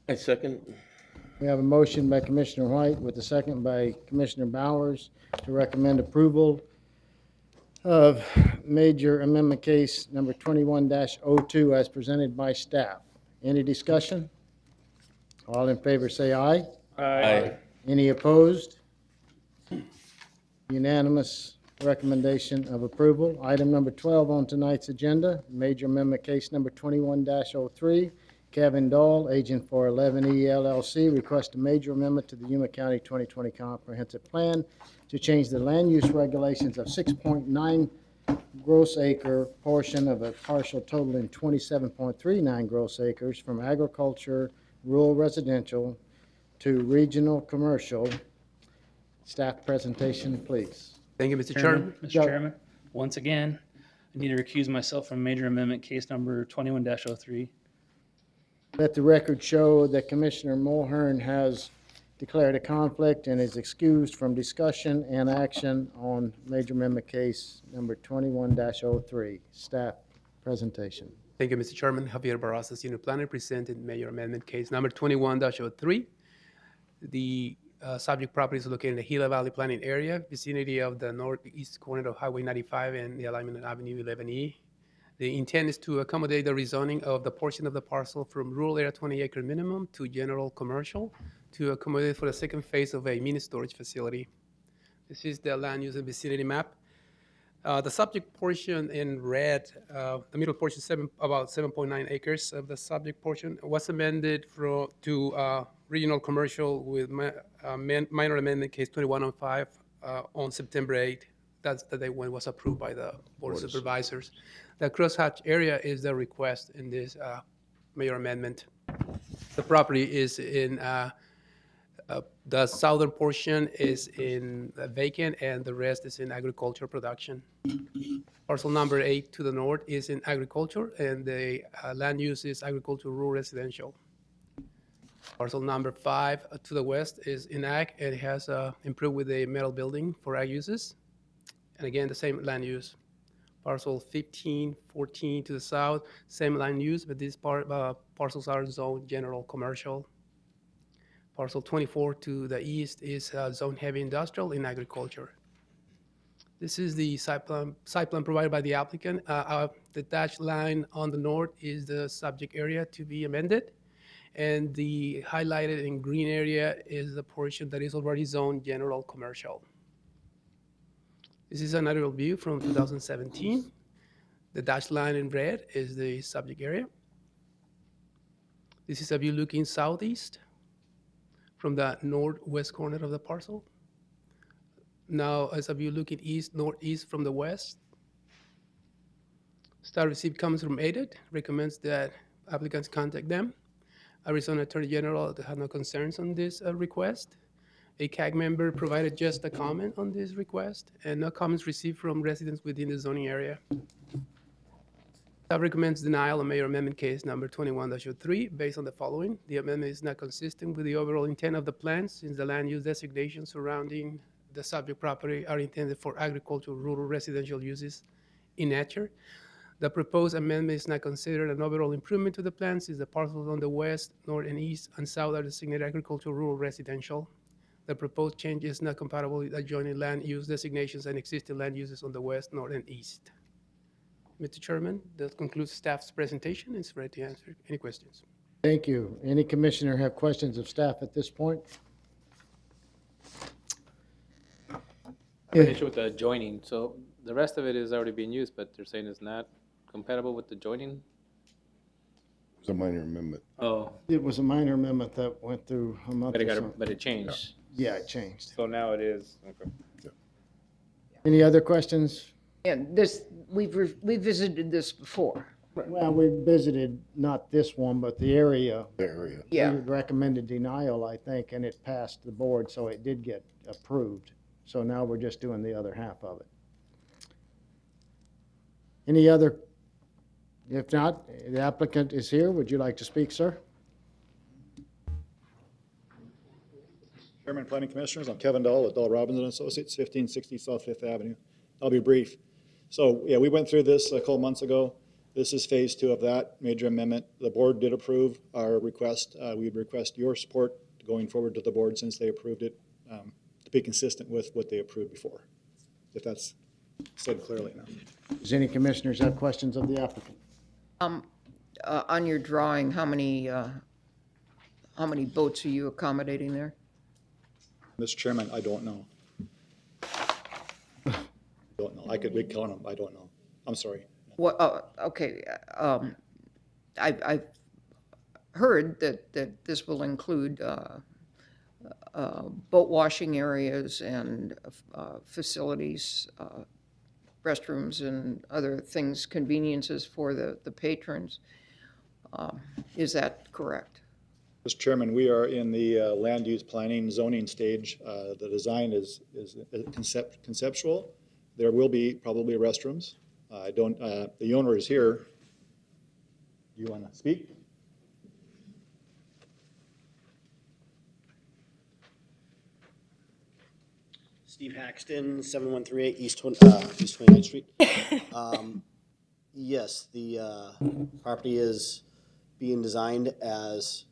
I second. We have a motion by Commissioner White with a second by Commissioner Bowers to recommend approval of major amendment case number 21-02 as presented by staff. Any discussion? All in favor say aye. Aye. Any opposed? Unanimous recommendation of approval. Item number 12 on tonight's agenda, major amendment case number 21-03. Kevin Dahl, agent for 11E LLC, requests a major amendment to the Yuma County 2020 Comprehensive Plan to change the land use regulations of 6.9 gross acre portion of a partial totaling 27.39 gross acres from agriculture, rural residential to regional commercial. Staff presentation, please. Thank you, Mr. Chairman. Mr. Chairman, once again, I need to recuse myself from major amendment case number 21-03. Let the record show that Commissioner Mulhern has declared a conflict and is excused from discussion and action on major amendment case number 21-03. Staff presentation. Thank you, Mr. Chairman. Javier Barraza, Senior Planner, presented major amendment case number 21-03. The subject property is located in the Gila Valley Planning Area, vicinity of the northeast corner of Highway 95 and the alignment of Avenue 11E. The intent is to accommodate the rezoning of the portion of the parcel from rural area 20-acre minimum to general commercial to accommodate for the second phase of a mini storage facility. This is the land use and vicinity map. The subject portion in red, the middle portion, about 7.9 acres of the subject portion, was amended to regional commercial with minor amendment case 2105 on September 8. That's the day when it was approved by the Board of Supervisors. The crosshatch area is the request in this major amendment. The property is in, the southern portion is in vacant and the rest is in agriculture production. Parcel number 8 to the north is in agriculture and the land use is agriculture rural residential. Parcel number 5 to the west is in ag and it has improved with a metal building for ag uses. And again, the same land use. Parcel 15, 14 to the south, same land use, but these parcels are zoned general commercial. Parcel 24 to the east is zone heavy industrial in agriculture. This is the site plan provided by the applicant. The dashed line on the north is the subject area to be amended. And the highlighted in green area is the portion that is already zoned general commercial. This is an aerial view from 2017. The dashed line in red is the subject area. This is a view looking southeast from the northwest corner of the parcel. Now, as a view looking east, northeast from the west. Staff received comments from ADIT, recommends that applicants contact them. Arizona Attorney General had no concerns on this request. A CAG member provided just a comment on this request, and no comments received from residents within the zoning area. Staff recommends denial of Mayor Amendment Case number 21-03 based on the following. The amendment is not consistent with the overall intent of the plan since the land use designations surrounding the subject property are intended for agricultural, rural, residential uses in nature. The proposed amendment is not considered an overall improvement to the plan since the parcels on the west, north, and east and south are designated agricultural, rural, residential. The proposed change is not compatible with adjoining land use designations and existing land uses on the west, north, and east. Mr. Chairman, that concludes staff's presentation. It's ready to answer any questions. Thank you. Any commissioner have questions of staff at this point? I have an issue with the adjoining. So the rest of it is already being used, but they're saying it's not compatible with the joining? It's a minor amendment. Oh. It was a minor amendment that went through a month But or so. but it changed. Yeah, it changed. So now it is, okay. Yeah. Any other questions? And this, we visited this before. Well, we visited not this one, but the area. The area. Yeah. We recommended denial, I think, and it passed the board, so it did get approved. So now we're just doing the other half of it. Any other? If not, the applicant is here. Would you like to speak, sir? Chairman, Planning Commissioners, I'm Kevin Dahl with Dahl Robinson Associates, 1560 South Fifth Avenue. I'll be brief. So, yeah, we went through this a couple months ago. This is phase 2 of that major amendment. The board did approve our request. We would request your support going forward to the board since they approved it to be consistent with what they approved before, if that's said clearly enough. Does any commissioners have questions of the applicant? On your drawing, how many boats are you accommodating there? Mr. Chairman, I don't know. Don't know. We count them. I don't know. I'm sorry. What, okay, I've heard that this will include boat washing areas and facilities, restrooms and other things, conveniences for the patrons. Is that correct? Mr. Chairman, we are in the land use planning zoning stage. The design is conceptual. There will be probably restrooms. The owner is here. Do you want to speak? Steve Haxton, 7138 East 29th Street. Yes, the property is being designed as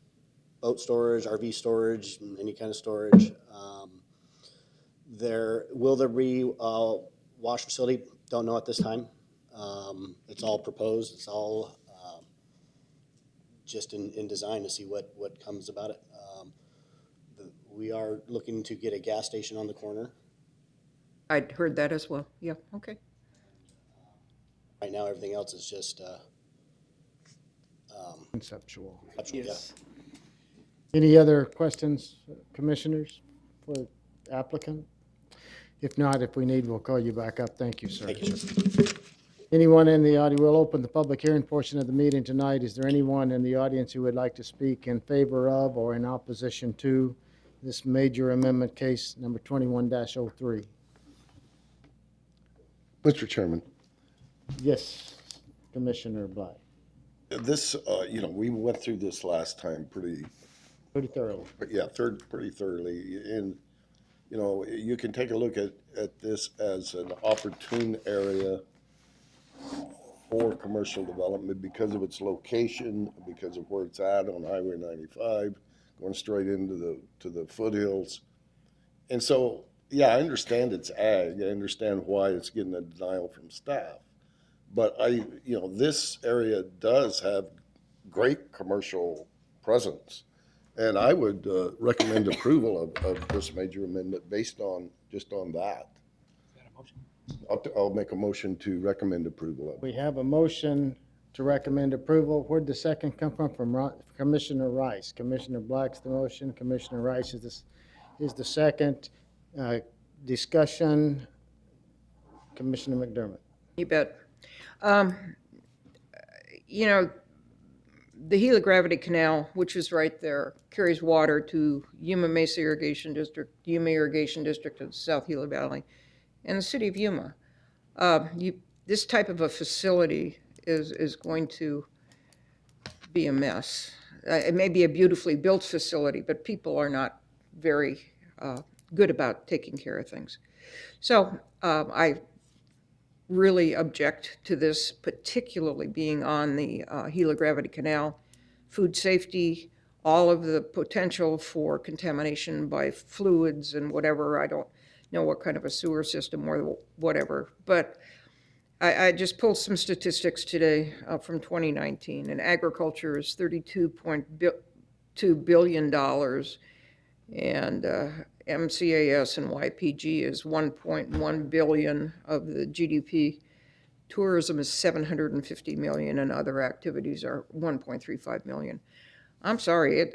boat storage, RV storage, and any kind of storage. Will there be a wash facility? Don't know at this time. It's all proposed. It's all just in design to see what comes about it. We are looking to get a gas station on the corner. I'd heard that as well. Yeah, okay. Right now, everything else is just Conceptual. Yes. Any other questions, commissioners, for applicant? If not, if we need, we'll call you back up. Thank you, sir. Thank you, sir. Anyone in the audience, we'll open the public hearing portion of the meeting tonight. Is there anyone in the audience who would like to speak in favor of or in opposition to this major amendment case number 21-03? Mr. Chairman. Yes, Commissioner Bly. This, we went through this last time pretty thoroughly. Yeah, pretty thoroughly. And, you can take a look at this as an opportune area for commercial development because of its location, because of where it's at on Highway 95, going straight into the foothills. And so, yeah, I understand it's ag. I understand why it's getting a denial from staff. But this area does have great commercial presence. And I would recommend approval of this major amendment based on that. Is that a motion? I'll make a motion to recommend approval of it. We have a motion to recommend approval. Where'd the second come from? From Commissioner Rice. Commissioner Black's the motion. Commissioner Rice is the second. Discussion. Commissioner McDermott. You bet. The Gila Gravity Canal, which is right there, carries water to Yuma Mesa Irrigation District, Yuma Irrigation District of the South Gila Valley, and the city of Yuma. This type of a facility is going to be a mess. It may be a beautifully built facility, but people are not very good about taking care of things. So I really object to this, particularly being on the Gila Gravity Canal. Food safety, all of the potential for contamination by fluids and whatever. I don't know what kind of a sewer system or whatever, but I just pulled some statistics today from 2019, and agriculture is $32.2 billion, and MCAS and YPG is 1.1 billion of the GDP. Tourism is 750 million, and other activities are 1.35 million. I'm sorry,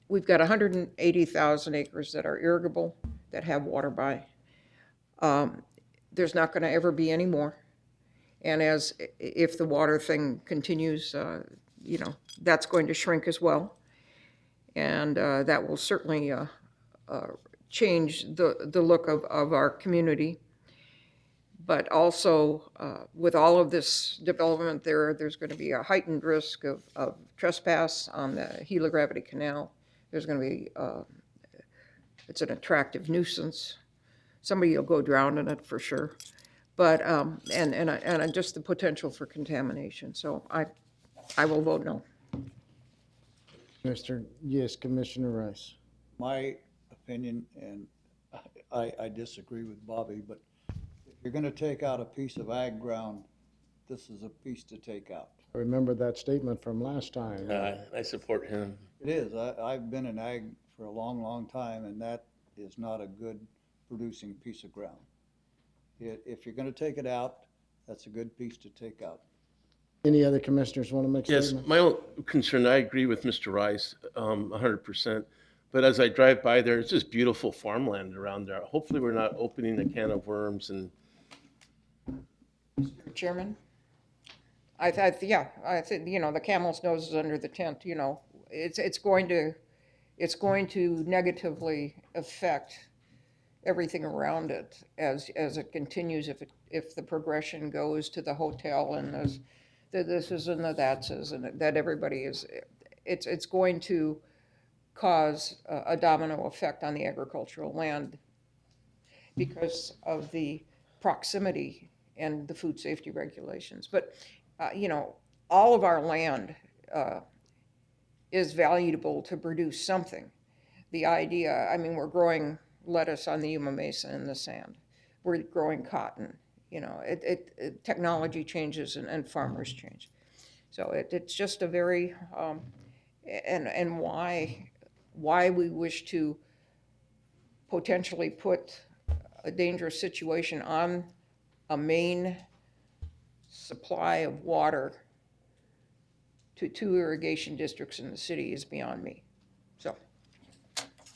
we've got 180,000 acres that are irrigable, that have water by. there's not going to ever be any more. And if the water thing continues, you know, that's going to shrink as well. And that will certainly change the look of our community. But also, with all of this development there's going to be a heightened risk of trespass on the Gila Gravity Canal. There's going to be, it's an attractive nuisance. Somebody will go drown in it for sure. But, and just the potential for contamination. So I will vote no. Yes, Commissioner Rice. My opinion, and I disagree with Bobby, but if you're gonna take out a piece of ag ground, this is a piece to take out. I remember that statement from last time. I support him. It is. I've been in ag for a long, long time, and that is not a good producing piece of ground. If you're gonna take it out, that's a good piece to take out. Any other commissioners want to make Yes, statements? my own concern, I agree with Mr. Rice 100%. But as I drive by there, it's just beautiful farmland around there. Hopefully, we're not opening a can of worms. And Chairman? I think, you know, the camel's nose is under the tent, you know. It's going to negatively affect everything around it as it continues, if the progression goes to the hotel and the this is and the that's is, and that everybody is, it's going to cause a domino effect on the agricultural land because of the proximity and the food safety regulations. But, you know, all of our land is valuable to produce something. The idea, I mean, we're growing lettuce on the Yuma Mesa in the sand. We're growing cotton. You know, technology changes and farmers change. So it's just a very, and why we wish to potentially put a dangerous situation on a main supply of water to 2 irrigation districts in the city is beyond me. So.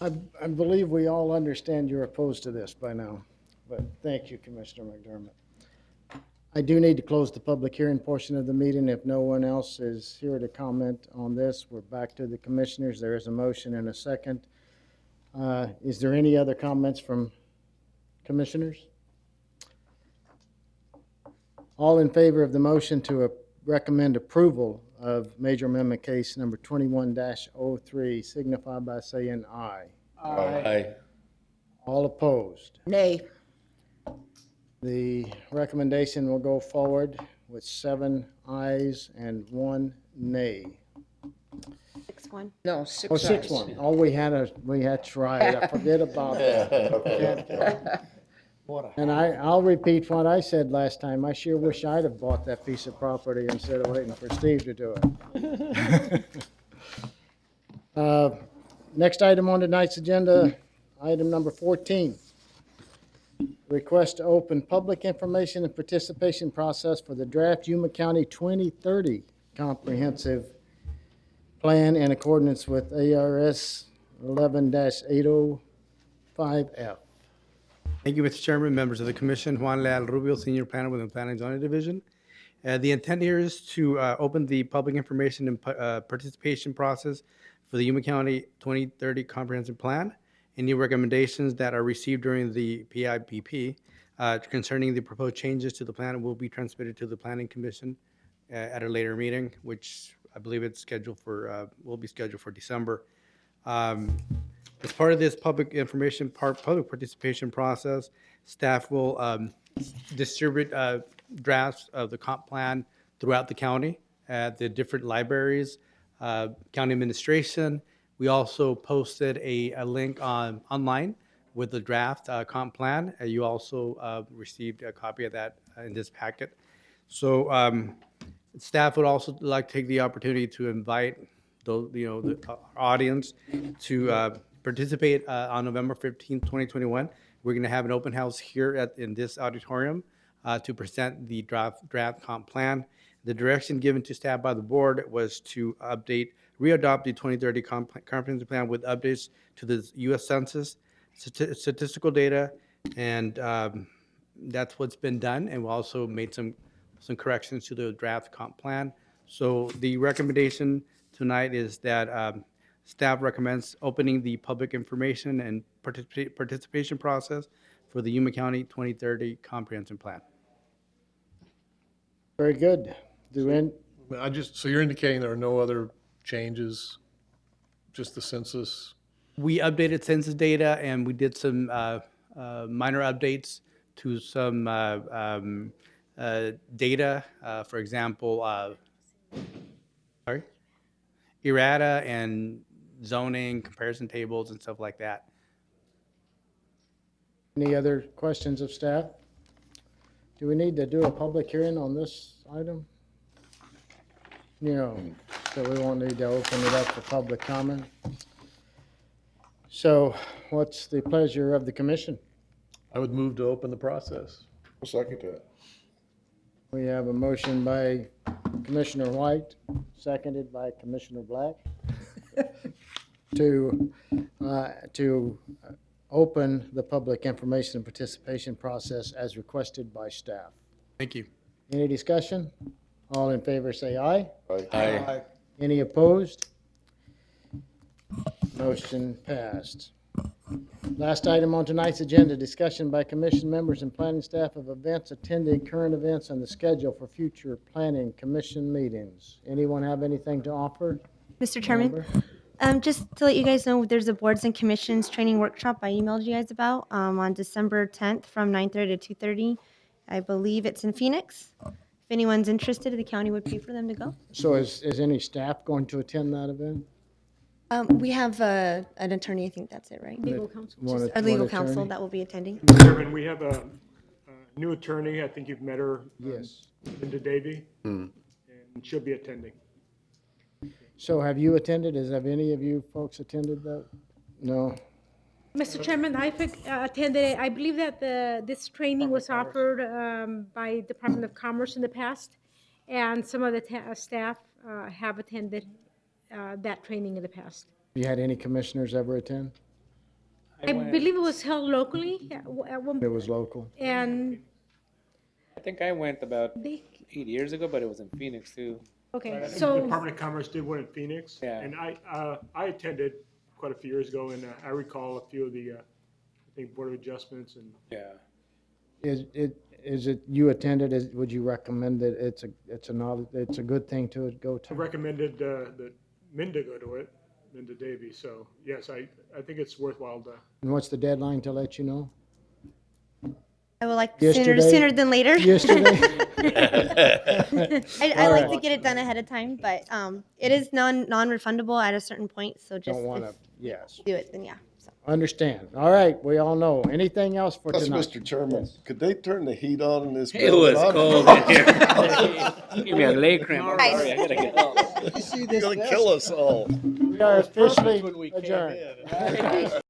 I believe we all understand you're opposed to this by now, but thank you, Commissioner McDermott. I do need to close the public hearing portion of the meeting. If no one else is here to comment on this, we're back to the commissioners. There is a motion and a second. Is there any other comments from commissioners? All in favor of the motion to recommend approval of Major Amendment Case number 21-03 signify by saying aye. Aye. All opposed? Nay. The recommendation will go forward with 7 ayes and 1 nay. 6-1. No, 6 Oh, ayes. 6-1. Oh, we had right. I forget about that. And I'll repeat what I said last time. I sure wish I'd have bought that piece of property instead of waiting for Steve to do it. Next item on tonight's agenda, item number 14. Request to open public information and participation process for the draft Yuma County 2030 Comprehensive Plan in accordance with ARS 11-805F. Thank you, Mr. Chairman, members of the commission. Juan Leal Rubio, Senior Planner with the Planning and Zoning Division. The intent here is to open the public information and participation process for the Yuma County 2030 Comprehensive Plan. Any recommendations that are received during the PIPP concerning the proposed changes to the plan will be transmitted to the Planning Commission at a later meeting, which I believe it's scheduled for, will be scheduled for December. As part of this public information, public participation process, staff will distribute drafts of the comp plan throughout the county at the different libraries, county administration. We also posted a link online with the draft comp plan. You also received a copy of that in this packet. So staff would also like to take the opportunity to invite the audience to participate on November 15th, 2021. We're going to have an open house here in this auditorium to present the draft comp plan. The direction given to staff by the board was to readopt the 2030 comprehensive plan with updates to the U.S. Census, statistical data, and That's what's been done, and we also made some corrections to the draft comp plan. So the recommendation tonight is that staff recommends opening the public information and participation process for the Yuma County 2030 Comprehensive Plan. Very good. So you're indicating there are no other changes, just the census? We updated census data, and we did some minor updates to some data. For example, errata and zoning comparison tables and stuff like that. Any other questions of staff? Do we need to do a public hearing on this item? No, so we won't need to open it up for public comment. So what's the pleasure of the commission? I would move to open the process. I'll second that. We have a motion by Commissioner White, seconded by Commissioner Black, to open the public information and participation process as requested by staff. Thank you. Any discussion? All in favor say aye. Aye. Aye. Any opposed? Motion passed. Last item on tonight's agenda, discussion by commission members and planning staff of events attended, current events, and the schedule for future planning commission meetings. Anyone have anything to offer? Mr. Chairman, just to let you guys know, there's a boards and commissions training workshop I emailed you guys about on December 10th from 9:30 to 2:30. I believe it's in Phoenix. If anyone's interested, the county would pay for them to go. So is any staff going to attend that event? We have an attorney, I think that's it, right? Legal counsel. Our legal counsel that will be attending. Chairman, we have a new attorney. I think you've met her. Yes. Linda Davy, and she'll be attending. So have you attended? Have any of you folks attended that? No? Mr. Chairman, I attended it. I believe that this training was offered by Department of Commerce in the past, and some of the staff have attended that training in the past. You had any commissioners ever attend? I believe it was held locally at one. It was local. And I think I went about 8 years ago, but it was in Phoenix too. okay, The so Department of Commerce did one in Phoenix. Yeah. And I attended quite a few years ago, and I recall a few of the, I think, Board of Adjustments and. Yeah. Is it you attended? Would you recommend that it's a good thing to go I to? recommended that Minda go to it, Minda Davy. So yes, I think it's worthwhile to. And what's the deadline to let you know? I would like Yesterday? sooner than later. Yesterday? I like to get it done ahead of time, but it is non-refundable at a certain point, so just Don't want to, if yes. you do it, then yeah. So. Understand. All right, we all know. Anything else for Plus, tonight? Mr. Chairman, could they turn the heat on in this? It was cold in here. Give me a leg cramp. Right. Sorry, I gotta get home. You're gonna kill us all. We are officially adjourned.